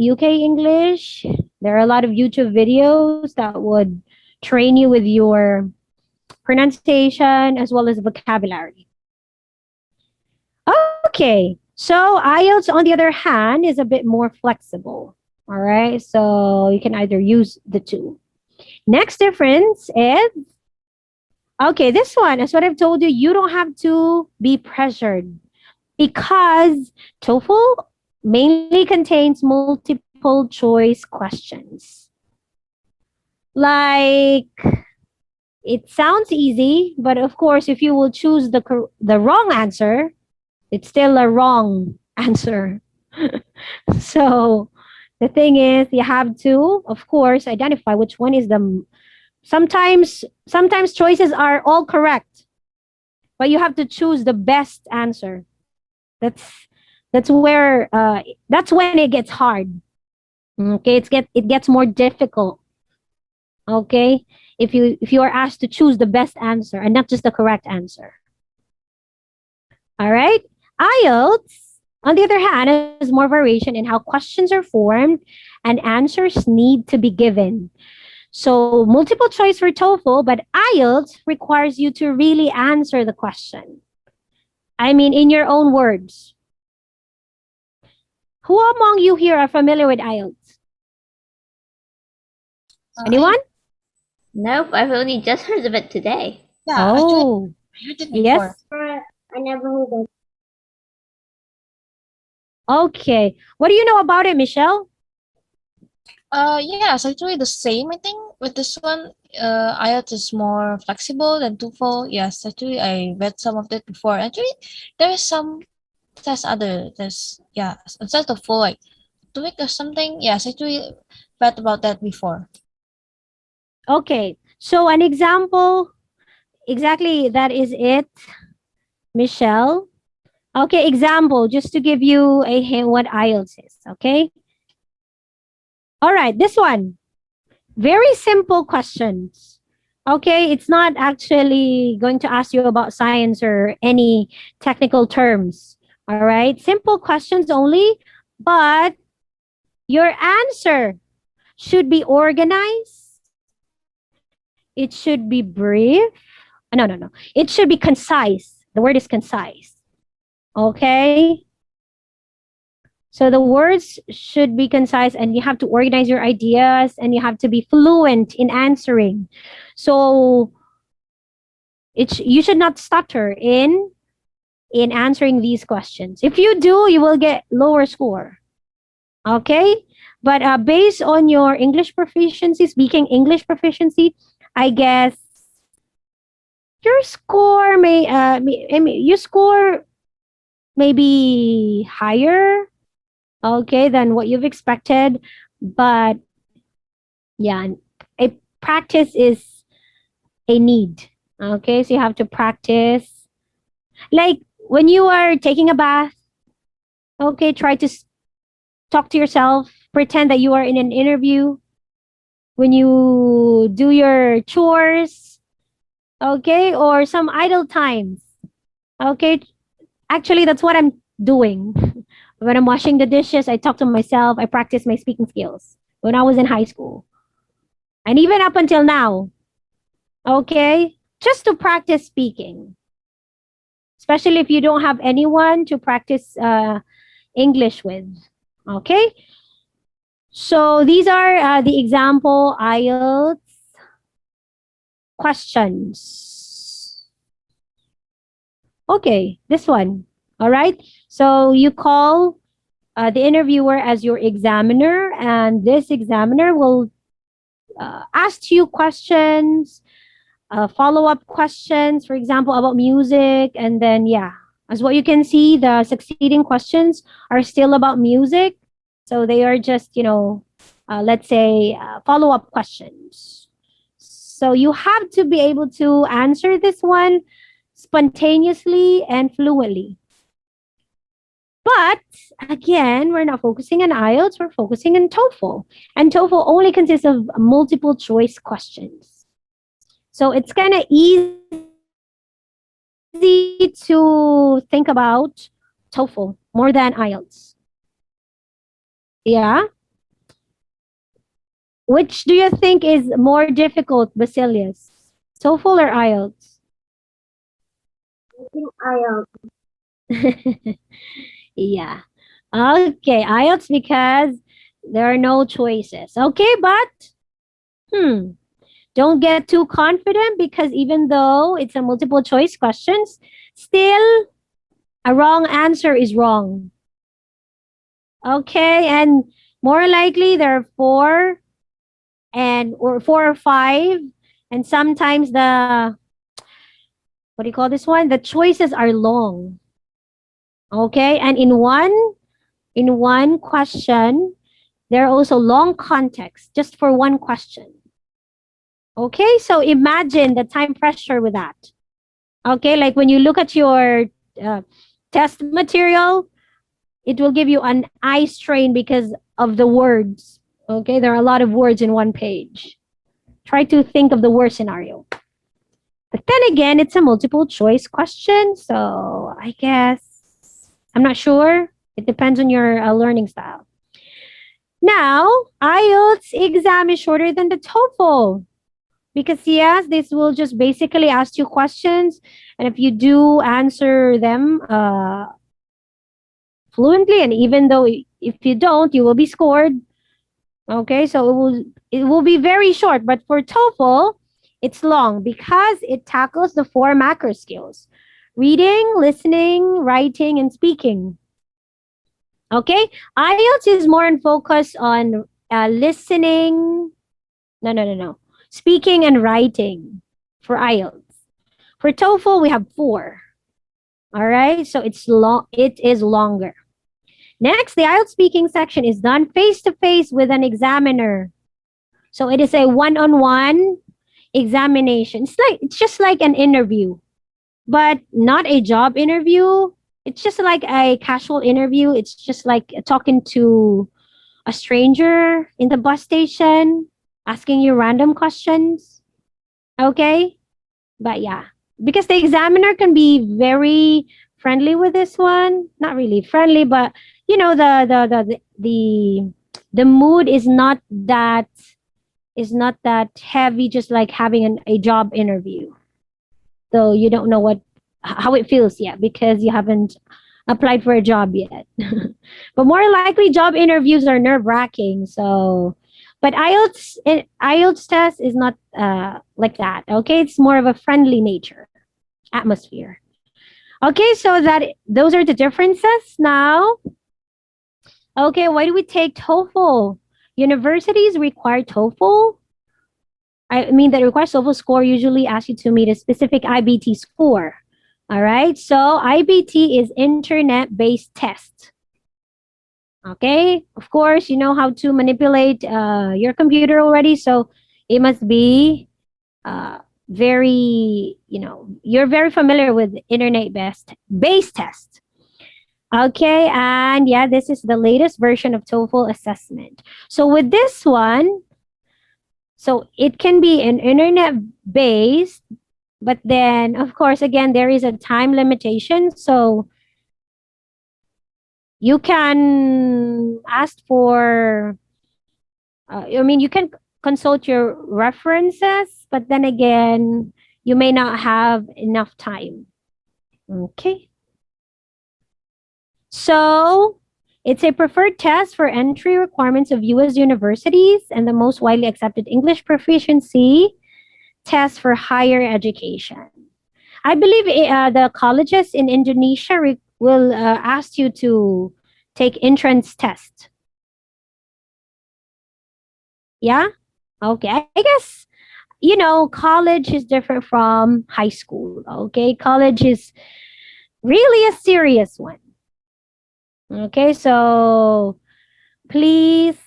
UK English, there are a lot of YouTube videos that would train you with your pronunciation as well as vocabulary. Okay, so IELTS on the other hand is a bit more flexible. All right, so you can either use the two. Next difference is, okay, this one, as what I've told you, you don't have to be pressured because TOEFL mainly contains multiple choice questions. Like, it sounds easy, but of course, if you will choose the wrong answer, it's still a wrong answer. So the thing is, you have to, of course, identify which one is the. Sometimes choices are all correct, but you have to choose the best answer. That's where that's when it gets hard. Okay, it gets more difficult. Okay, if you are asked to choose the best answer and not just the correct answer. All right, IELTS, on the other hand, has more variation in how questions are formed and answers need to be given. So multiple choice for TOEFL, but IELTS requires you to really answer the question. I mean, in your own words. Who among you here are familiar with IELTS? Anyone? Nope, I've only just heard of it today. Yeah, actually, Oh, I heard it yes. before. I never heard of. Okay. What do you know about it, Michelle? Yes, actually the same. I think with this one, IELTS is more flexible than TOEFL. Yes, actually I read some of it before. Actually, there is some there's instead of TOEFL like TOEIC or something. Yes, actually read about that before. Okay. So an example, exactly that is it, Michelle. Okay, example, just to give you a hint what IELTS is, okay? All right, this one. Very simple questions. Okay, it's not actually going to ask you about science or any technical terms. All right, simple questions only, but your answer should be organized. It should be brief. No. It should be concise. The word is concise. Okay. So the words should be concise and you have to organize your ideas and you have to be fluent in answering. So you should not stutter in answering these questions. If you do, you will get lower score. Okay? But based on your English proficiency, speaking English proficiency, I guess your score you score maybe higher, okay, than what you've expected. But yeah, a practice is a need. Okay, so you have to practice. Like when you are taking a bath, okay, try to talk to yourself, pretend that you are in an interview. When you do your chores, okay, or some idle times, okay, actually, that's what I'm doing. When I'm washing the dishes, I talk to myself, I practice my speaking skills when I was in high school. And even up until now, okay, just to practice speaking, especially if you don't have anyone to practice English with. Okay, so these are the example IELTS questions. Okay, this one. All right, so you call the interviewer as your examiner, and this examiner will ask you questions, follow-up questions, for example, about music. And then, yeah, as what you can see, the succeeding questions are still about music. So they are just, let's say, follow-up questions. So you have to be able to answer this one spontaneously and fluently. But again, we're not focusing on IELTS, we're focusing on TOEFL. And TOEFL only consists of multiple choice questions. So it's kind of easy to think about TOEFL more than IELTS. Yeah? Which do you think is more difficult, Basilius? TOEFL or IELTS? IELTS. Yeah. Okay, IELTS because there are no choices. Okay, but don't get too confident because even though it's a multiple choice questions, still a wrong answer is wrong. Okay, and more likely there are four or five, and sometimes what do you call this one? The choices are long. Okay, and in one question, there are also long context just for one question. Okay, so imagine the time pressure with that. Okay, like when you look at your test material, it will give you an eye strain because of the words. Okay, there are a lot of words in one page. Try to think of the worst scenario. But then again, it's a multiple choice question, so I guess I'm not sure. It depends on your learning style. Now, IELTS exam is shorter than the TOEFL. Because yes, this will just basically ask you questions, and if you do answer them fluently, and even though if you don't, you will be scored. Okay, so it will be very short, but for TOEFL, it's long because it tackles the four macro skills: reading, listening, writing, and speaking. Okay, IELTS is more in focus on listening. No. Speaking and writing for IELTS. For TOEFL, we have four. All right, so it's long. It is longer. Next, the IELTS speaking section is done face to face with an examiner. So it is a one-on-one examination. It's just like an interview, but not a job interview. It's just like a casual interview. It's just like talking to a stranger in the bus station, asking you random questions. Okay? But yeah, because the examiner can be very friendly with this one. Not really friendly, but you know the mood is not that heavy, just like having a job interview. So you don't know how it feels yet because you haven't applied for a job yet. But more likely, job interviews are nerve wracking. So, but IELTS test is not like that. Okay, it's more of a friendly nature atmosphere. Okay, so those are the differences now. Okay, why do we take TOEFL? Universities require TOEFL. I mean, that requires TOEFL score usually asks you to meet a specific IBT score. All right, so IBT is internet-based test. Okay, of course, you know how to manipulate your computer already, so it must be you're very familiar with internet-based test. Okay, and yeah, this is the latest version of TOEFL assessment. So with this one, so it can be an internet-based, but then, of course, again, there is a time limitation. So you can ask for, you can consult your references, but then again, you may not have enough time. Okay. So it's a preferred test for entry requirements of US universities and the most widely accepted English proficiency test for higher education. I believe the colleges in Indonesia will ask you to take entrance test. Yeah? Okay. I guess, college is different from high school. Okay. College is really a serious one. Okay. So please,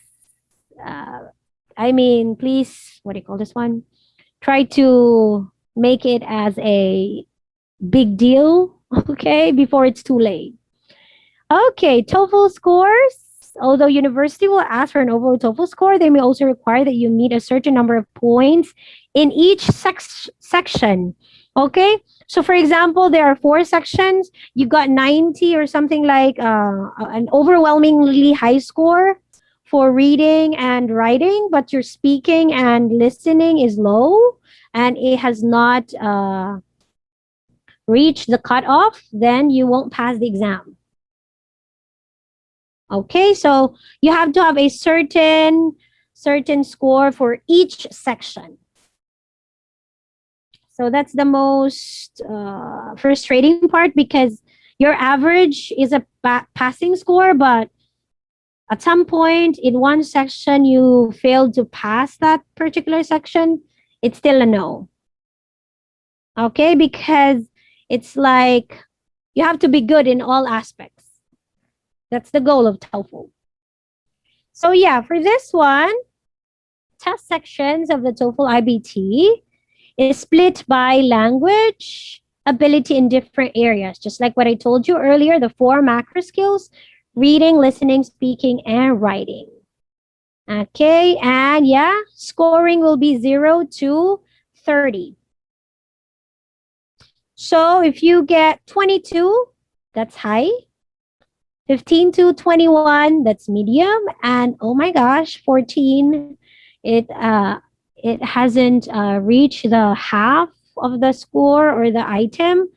please, what do you call this one? Try to make it as a big deal, okay, before it's too late. Okay, TOEFL scores. Although university will ask for an overall TOEFL score, they may also require that you meet a certain number of points in each section. Okay, so for example, there are 4 sections. You got 90 or something like an overwhelmingly high score for reading and writing, but your speaking and listening is low and it has not reached the cutoff, then you won't pass the exam. Okay, so you have to have a certain score for each section. So that's the most frustrating part because your average is a passing score, but at some point in one section you failed to pass that particular section, it's still a no. Okay, because it's like you have to be good in all aspects. That's the goal of TOEFL. So yeah, for this one, test sections of the TOEFL IBT is split by language ability in different areas. Just like what I told you earlier, the 4 macro skills: reading, listening, speaking, and writing. Okay, and yeah, scoring will be 0 to 30. So if you get 22, that's high. 15 to 21, that's medium. And oh my gosh, 14, it hasn't reached the half of the score or the item,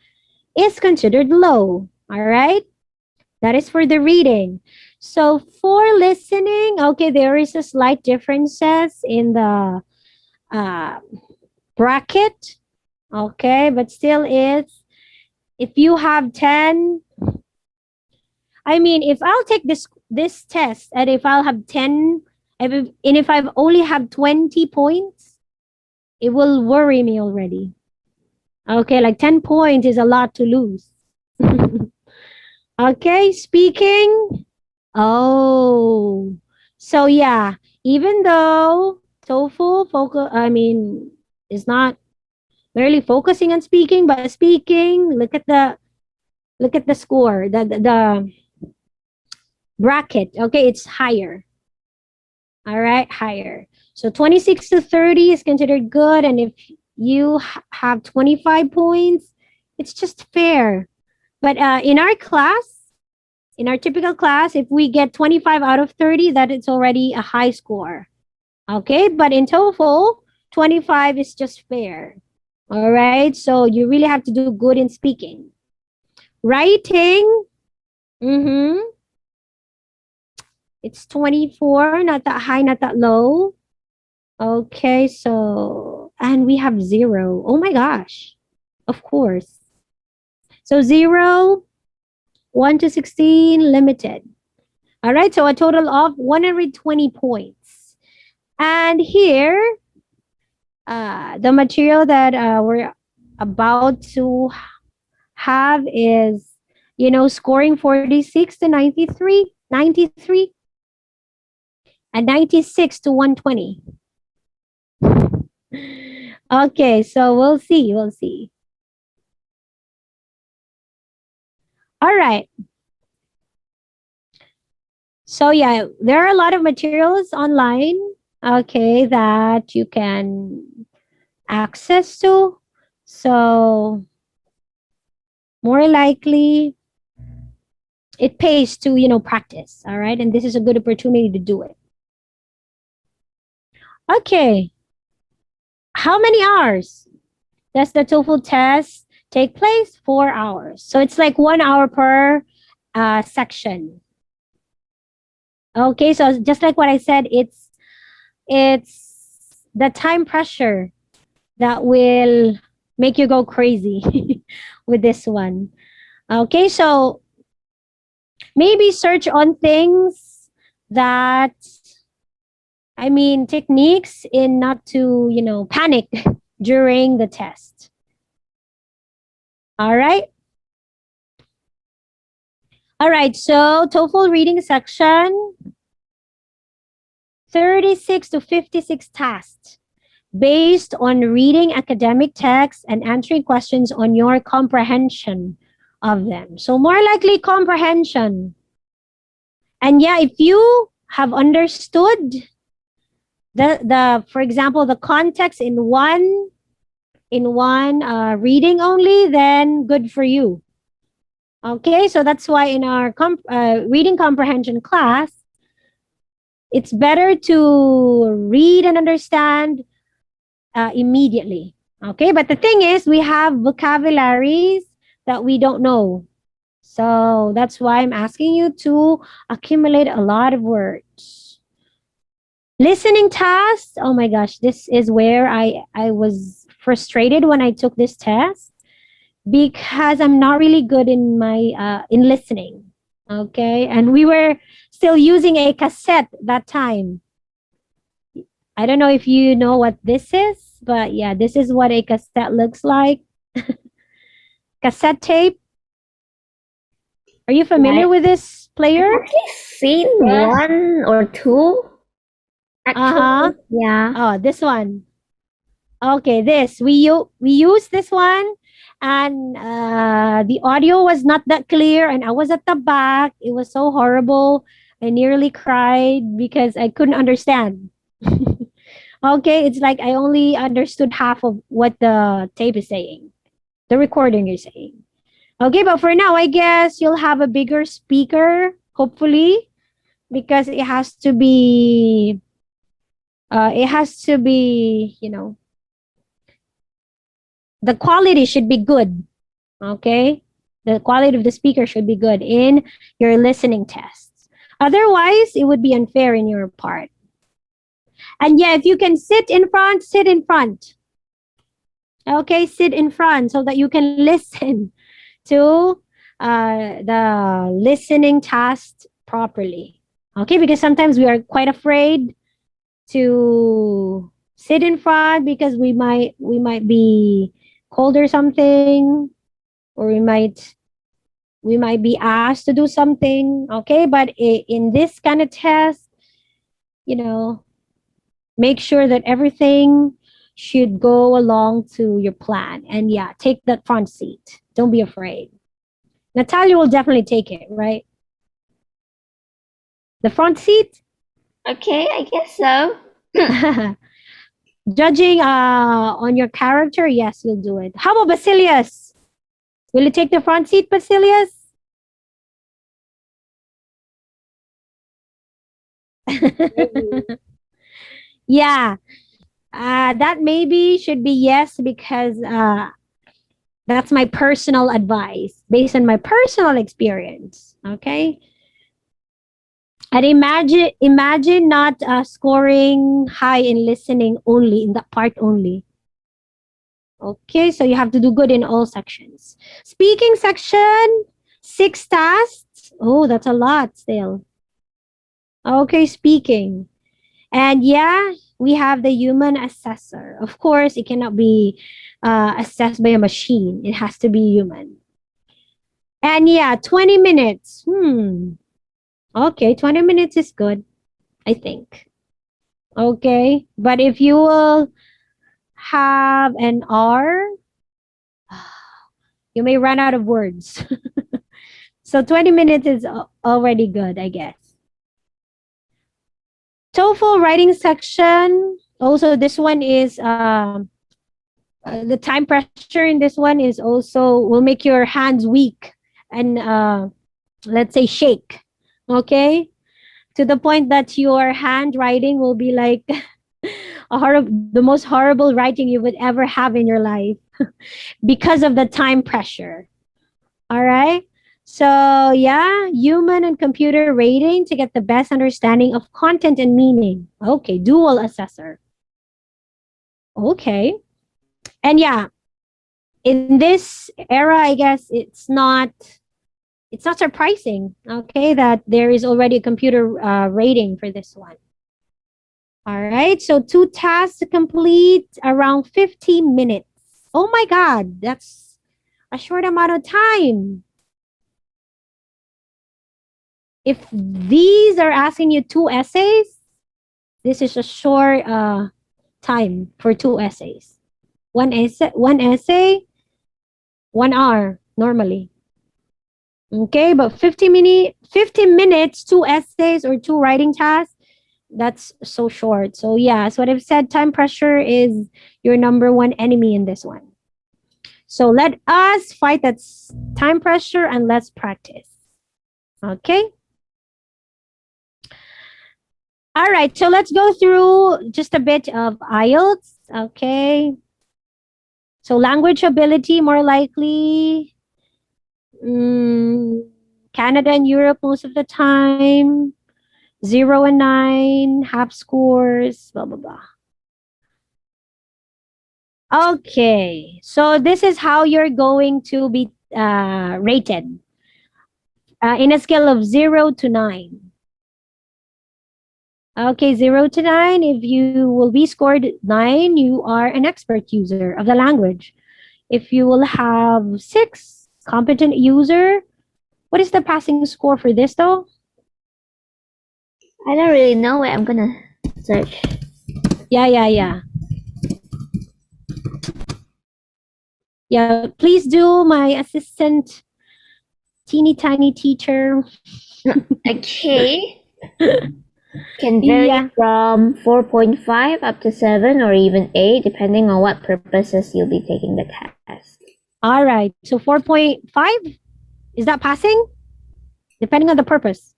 is considered low. All right, that is for the reading. So for listening, okay, there is a slight differences in the uh, bracket. Okay, but still it's, if you have 10, I mean, if I'll take this test and if I'll have 10, and if I've only have 20 points, it will worry me already. Okay, like 10 points is a lot to lose. Okay, speaking. Oh, so yeah, even though TOEFL focus, I mean, is not merely focusing on speaking, but speaking, look at the score, the bracket. Okay, it's higher. All right, higher. So 26 to 30 is considered good, and if you have 25 points, it's just fair. But in our class, in our typical class, if we get 25 out of 30, that it's already a high score. Okay, but in TOEFL, 25 is just fair. All right, so you really have to do good in speaking. Writing, it's 24, not that high, not that low. Okay, so, and we have 0. Oh my gosh, of course. So 0, 1 to 16, limited. All right, so a total of 120 points. And here, the material that we're about to have is, you know, scoring 46 to 93, 93, and 96 to 120. Okay, so we'll see, we'll see. All right. So yeah, there are a lot of materials online, okay, that you can access to. So more likely it pays to, you know, practice, all right? And this is a good opportunity to do it. Okay. How many hours does the TOEFL test take place? 4 hours. So it's like 1 hour per section. Okay, so just like what I said, it's the time pressure that will make you go crazy with this one. Okay, so maybe search on things that, I mean, techniques in not to, you know, panic during the test. All right. All right, so TOEFL reading section, 36 to 56 tasks based on reading academic texts and answering questions on your comprehension of them. So more likely comprehension. And yeah, if you have understood the for example, the context in one reading only, then good for you. Okay, so that's why in our reading comprehension class, it's better to read and understand immediately. Okay, but the thing is, we have vocabularies that we don't know. So that's why I'm asking you to accumulate a lot of words. Listening tasks, oh my gosh, this is where I was frustrated when I took this test because I'm not really good in my in listening. Okay, and we were still using a cassette that time. I don't know if you know what this is, but yeah, this is what a cassette looks like. Cassette tape. Are you familiar with this player? I've actually seen one or two. Actually, yeah. Oh, this one. Okay, this we use this one, and the audio was not that clear, and I was at the back. It was so horrible. I nearly cried because I couldn't understand. Okay, it's like I only understood half of what the tape is saying, the recording is saying. Okay, but for now, I guess you'll have a bigger speaker, hopefully, because it has to be, you know, the quality should be good. Okay, the quality of the speaker should be good in your listening tests. Otherwise, it would be unfair in your part. And yeah, if you can sit in front, sit in front. Okay, sit in front so that you can listen to the listening task properly. Okay, because sometimes we are quite afraid to sit in front because we might be cold or something, or we might be asked to do something. Okay, but in this kind of test, you know, make sure that everything should go along to your plan. And yeah, take that front seat. Don't be afraid. Natalia will definitely take it, right? The front seat? Okay, I guess so. Judging on your character, yes, you'll do it. How about Basilius? Will you take the front seat, Basilius? Yeah, that maybe should be yes, because that's my personal advice based on my personal experience. Okay. And imagine not scoring high in listening only, in that part only. Okay, so you have to do good in all sections. Speaking section, 6 tasks. Oh, that's a lot still. Okay, speaking. And yeah, we have the human assessor. Of course, it cannot be assessed by a machine. It has to be human. And yeah, 20 minutes. Okay, 20 minutes is good, I think. Okay, but if you will have an hour, you may run out of words. So 20 minutes is already good, I guess. TOEFL writing section. Also, this one is the time pressure in this one is also will make your hands weak and let's say shake. Okay, to the point that your handwriting will be like the most horrible writing you would ever have in your life because of the time pressure. All right. So yeah, human and computer rating to get the best understanding of content and meaning. Okay, dual assessor. Okay. And yeah, in this era, I guess it's not surprising, okay, that there is already a computer rating for this one. All right, so 2 tasks to complete, around 15 minutes. Oh my God, that's a short amount of time. If these are asking you 2 essays, this is a short time for 2 essays. One essay, 1 hour normally. Okay, but 50 minutes, 2 essays or 2 writing tasks, that's so short. So yeah, so what I've said, time pressure is your number one enemy in this one. So let us fight that time pressure and let's practice. Okay. All right, so let's go through just a bit of IELTS. Okay. So language ability, more likely. Canada and Europe most of the time. 0 and 9, half scores, blah, blah, blah. Okay, so this is how you're going to be rated in a scale of 0 to 9. Okay, 0 to 9, if you will be scored 9, you are an expert user of the language. If you will have 6, competent user. What is the passing score for this though? I don't really know it. I'm gonna search. Yeah. Yeah, please do, my assistant, teeny tiny teacher. Okay. Can vary Yeah. from 4.5 up to 7 or even 8, depending on what purposes you'll be taking the test. All right, so 4.5, is that passing? Depending on the purpose.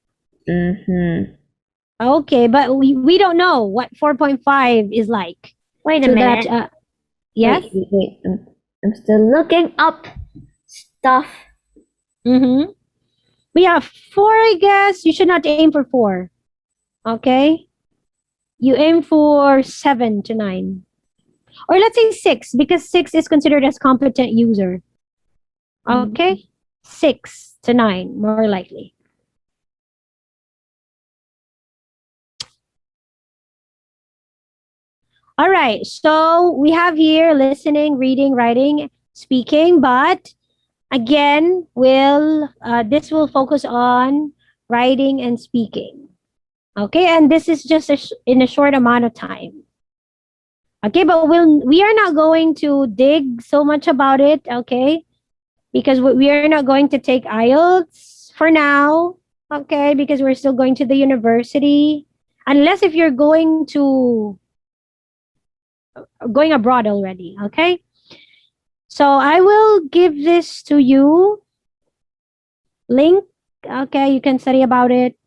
Okay, but we don't know what 4.5 is like. Wait a So minute. that, yes? Wait. I'm still looking up stuff. But yeah, 4, I guess you should not aim for 4. Okay? You aim for 7 to 9. Or let's say 6, because 6 is considered as competent user. Okay? 6 to 9, more likely. All right, so we have here listening, reading, writing, speaking, but again, this will focus on writing and speaking. Okay, and this is just in a short amount of time. Okay, but we are not going to dig so much about it, okay? Because we are not going to take IELTS for now, okay? Because we're still going to the university. Unless if you're going abroad already, okay? So I will give this to you. Link, okay? You can study about it.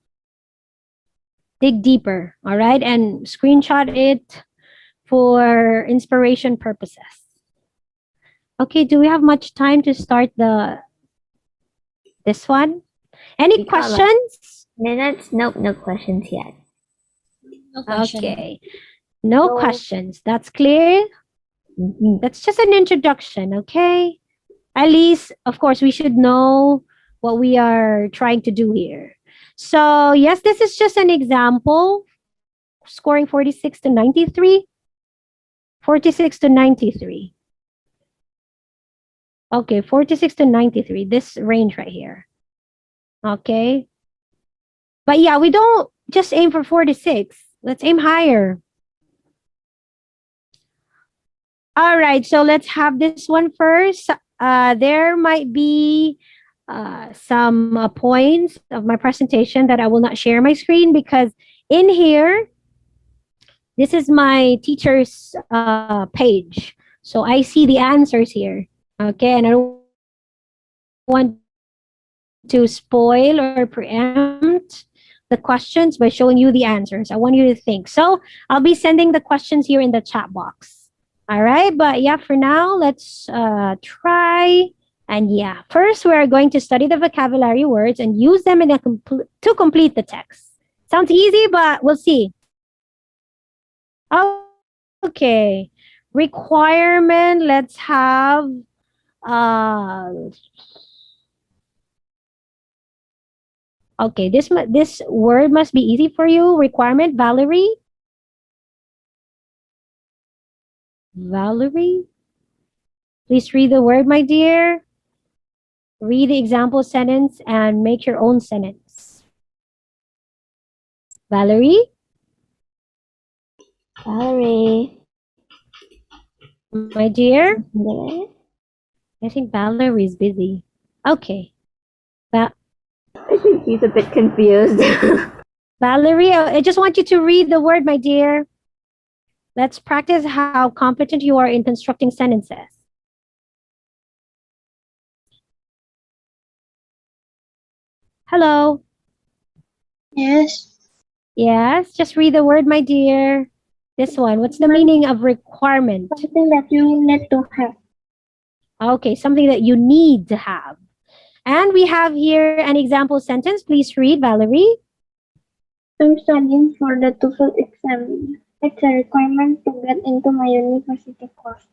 Dig deeper, all right? And screenshot it for inspiration purposes. Okay, do we have much time to start this one? Any We got, like, questions? Minutes? Nope, no questions yet. No question. Okay. No questions. That's clear. That's just an introduction, okay? At least, of course, we should know what we are trying to do here. So, yes, this is just an example. Scoring 46 to 93. 46 to 93. Okay, 46 to 93. This range right here. Okay. But yeah, we don't just aim for 46. Let's aim higher. All right, so let's have this one first. There might be some points of my presentation that I will not share my screen because in here, this is my teacher's page. So I see the answers here. Okay, and I don't want to spoil or preempt the questions by showing you the answers. I want you to think. So I'll be sending the questions here in the chat box. All right, but yeah, for now, let's try. And yeah, first we're going to study the vocabulary words and use them to complete the text. Sounds easy, but we'll see. Okay, requirement, let's have okay, this word must be easy for you. Requirement, Valerie. Valerie, please read the word, my dear. Read the example sentence and make your own sentence. Valerie? Valerie. My dear? There. I think Valerie is busy. Okay. I think he's a bit confused. Valerie, I just want you to read the word, my dear. Let's practice how competent you are in constructing sentences. Hello. Yes. Yes, just read the word, my dear. This one, what's the meaning of requirement? Something that you need to have. Okay, something that you need to have. And we have here an example sentence. Please read, Valerie. I'm studying for the TOEFL exam. It's a requirement to get into my university course.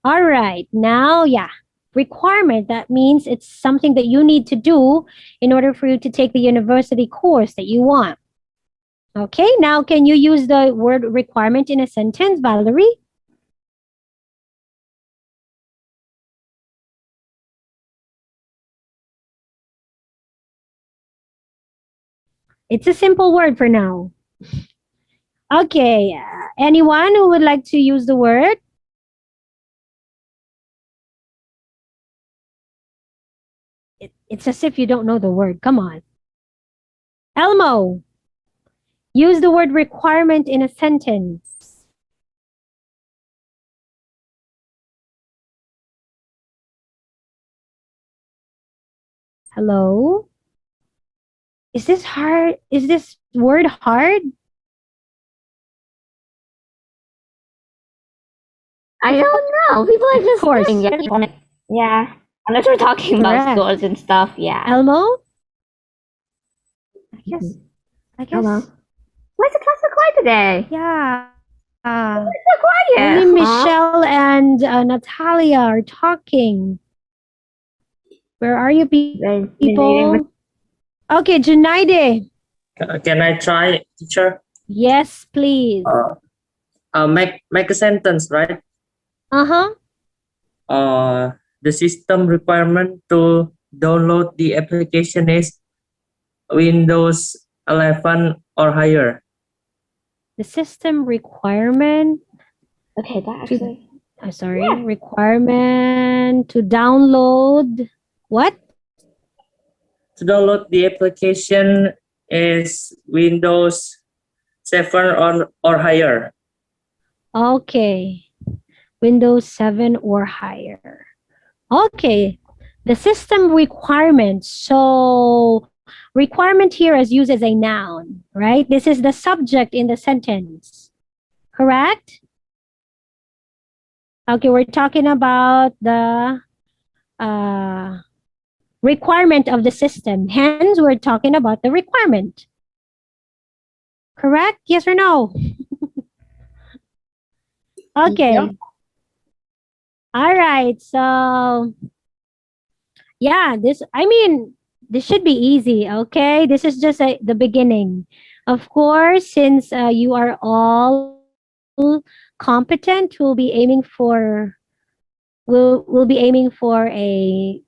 All right, now, yeah, requirement, that means it's something that you need to do in order for you to take the university course that you want. Okay, now can you use the word requirement in a sentence, Valerie? It's a simple word for now. Okay, anyone who would like to use the word? It's as if you don't know the word. Come on. Elmo, use the word requirement in a sentence. Hello? Is this hard? Is this word hard? I don't know. People are just Of course. doing it. Yeah. Unless we're talking about Correct. scores and stuff, yeah. Elmo? I guess. Hello. Why's the class so quiet today? Yeah. So quiet. Only Michelle and Natalia are talking. Where are you people? Okay, Junaide. Can I try, teacher? Yes, please. Make a sentence, right? Uh-huh. The system requirement to download the application is Windows 11 or higher. The system requirement. Okay, that actually. Requirement to download what? To download the application is Windows 7 or higher. Okay. Windows 7 or higher. Okay. The system requirement. So requirement here is used as a noun, right? This is the subject in the sentence. Correct? Okay, we're talking about the requirement of the system. Hence, we're talking about the requirement. Correct? Yes or no? Okay. Yep. All right. So, yeah, this should be easy. Okay. This is just the beginning. Of course, since you are all competent, we'll be aiming for a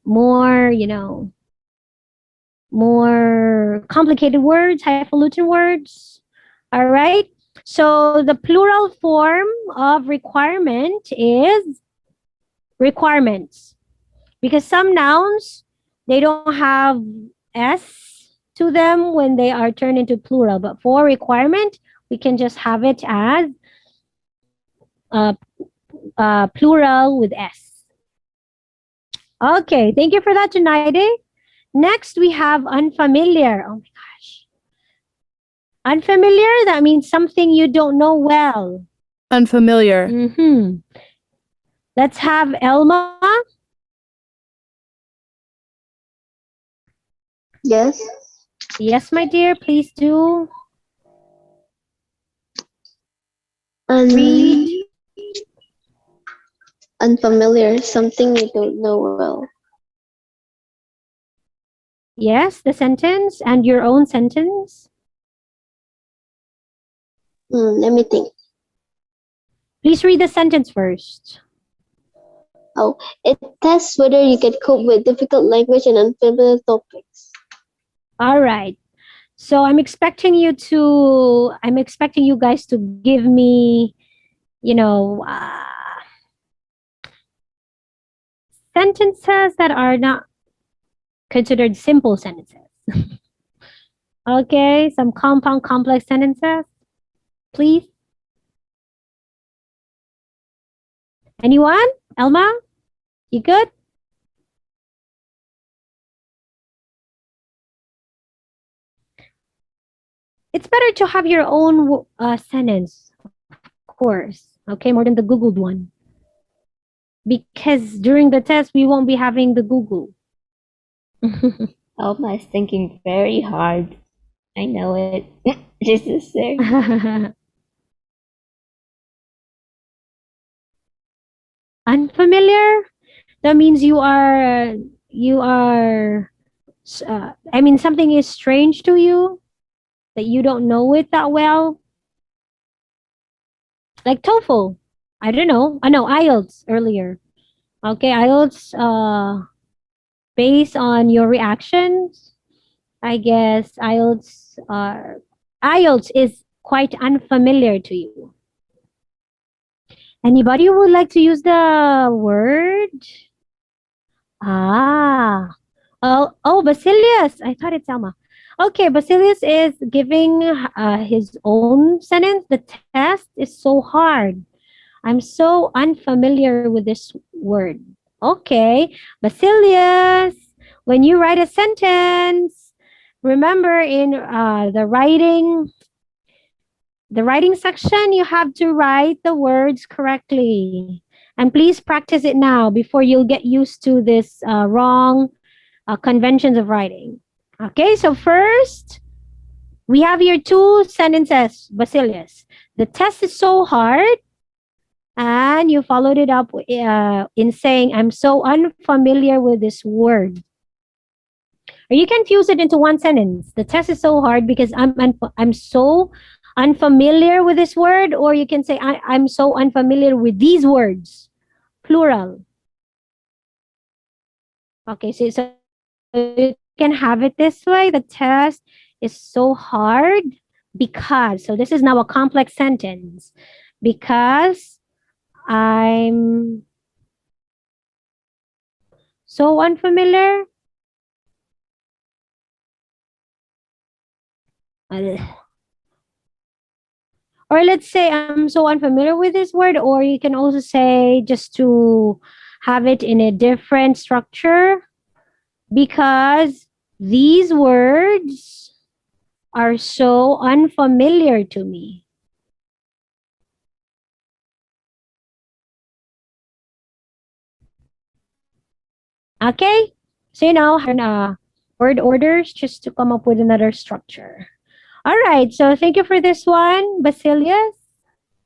more, more complicated words, highfalutin words. All right. So the plural form of requirement is requirements, because some nouns, they don't have s to them when they are turned into plural, but for requirement we can just have it as plural with s. Okay, thank you for that, Junaide. Next we have unfamiliar. Oh my gosh. Unfamiliar, that means something you don't know well. Unfamiliar. Let's have Elma. Yes. Yes, my dear, please do. Read. Unfamiliar, something you don't know well. Yes, the sentence and your own sentence. Let me think. Please read the sentence first. Oh, it tests whether you can cope with difficult language and unfamiliar topics. All right. So I'm expecting you guys to give me, sentences that are not considered simple sentences. Okay, some compound complex sentences, please. Anyone? Elma? You good? It's better to have your own sentence, of course, okay, more than the Googled one. Because during the test, we won't be having the Google. Alma is thinking very hard. I know it. She's just there. Unfamiliar? That means something is strange to you, that you don't know it that well. Like TOEFL. I don't know. I know IELTS earlier. Okay, IELTS, based on your reactions, I guess IELTS is quite unfamiliar to you. Anybody who would like to use the word? Basilius. I thought it's Selma. Okay, Basilius is giving his own sentence. The test is so hard. I'm so unfamiliar with this word. Okay, Basilius, when you write a sentence, remember in the writing section, you have to write the words correctly. And please practice it now before you'll get used to this wrong conventions of writing. Okay, so first, We have here two sentences, Basilius. The test is so hard, and you followed it up in saying, I'm so unfamiliar with this word. Or you can fuse it into one sentence. The test is so hard because I'm so unfamiliar with this word, or you can say I'm so unfamiliar with these words, plural. Okay, so you can have it this way. The test is so hard because, so this is now a complex sentence, because I'm so unfamiliar. Or let's say I'm so unfamiliar with this word, or you can also say, just to have it in a different structure, because these words are so unfamiliar to me. Okay? So you know, word orders just to come up with another structure. All right, so thank you for this one, Basilius.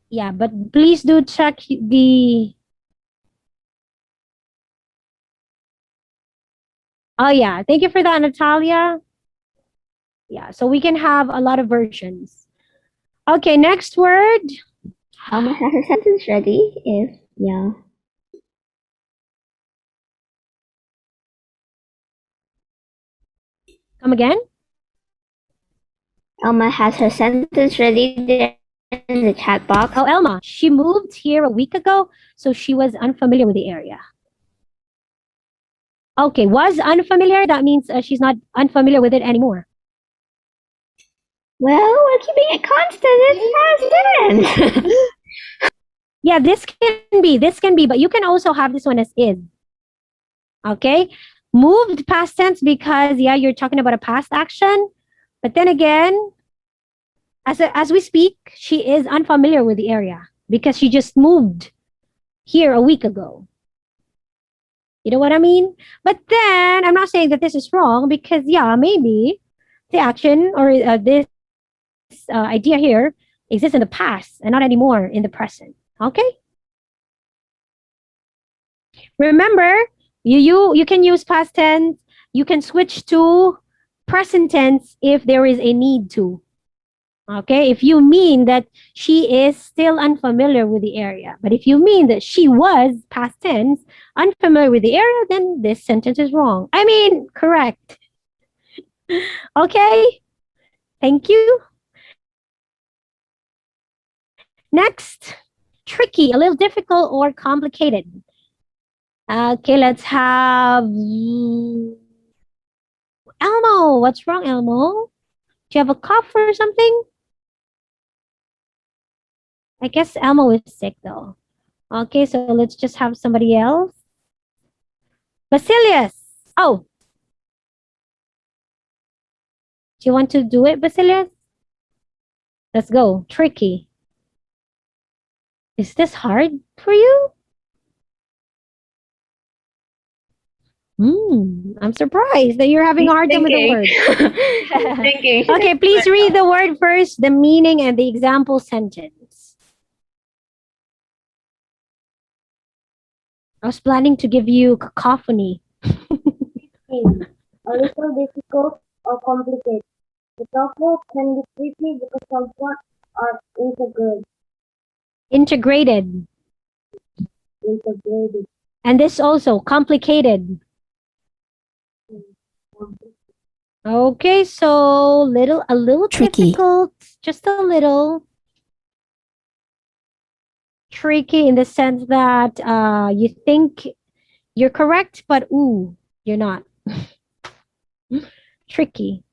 Yeah, but please do check the... Oh yeah, thank you for that, Natalia. Yeah, so we can have a lot of versions. Okay, next word. Alma has a sentence ready if, yeah. Come again? Alma has her sentence ready there in the chat box. Oh, Elma, she moved here a week ago, so she was unfamiliar with the area. Okay, was unfamiliar, that means she's not unfamiliar with it anymore. Well, we're keeping it constant. It's past tense. Yeah, this can be, but you can also have this one as is. Okay, moved past tense because, yeah, you're talking about a past action. But then again, as we speak, she is unfamiliar with the area because she just moved here a week ago. You know what I mean? But then I'm not saying that this is wrong, because, yeah, maybe the action or this idea here exists in the past and not anymore in the present. Okay? Remember, you can use past tense. You can switch to present tense if there is a need to. Okay, if you mean that she is still unfamiliar with the area, but if you mean that she was past tense unfamiliar with the area, then this sentence is wrong. I mean, correct. Okay, thank you. Next, tricky, a little difficult or complicated. Okay, let's have Elmo. What's wrong, Elmo? Do you have a cough or something? I guess Elmo is sick though. Okay, so let's just have somebody else. Basilius. Oh. Do you want to do it, Basilius? Let's go. Tricky. Is this hard for you? I'm surprised that you're having a hard time with the word. Thinking. Okay, please read the word first, the meaning, and the example sentence. I was planning to give you cacophony. A little difficult or complicated. The novel can be tricky because some parts are Integrated. integrated. And this also, complicated. Okay, so a little Tricky. difficult, just a little. Tricky in the sense that you think you're correct, but ooh, you're not. Tricky.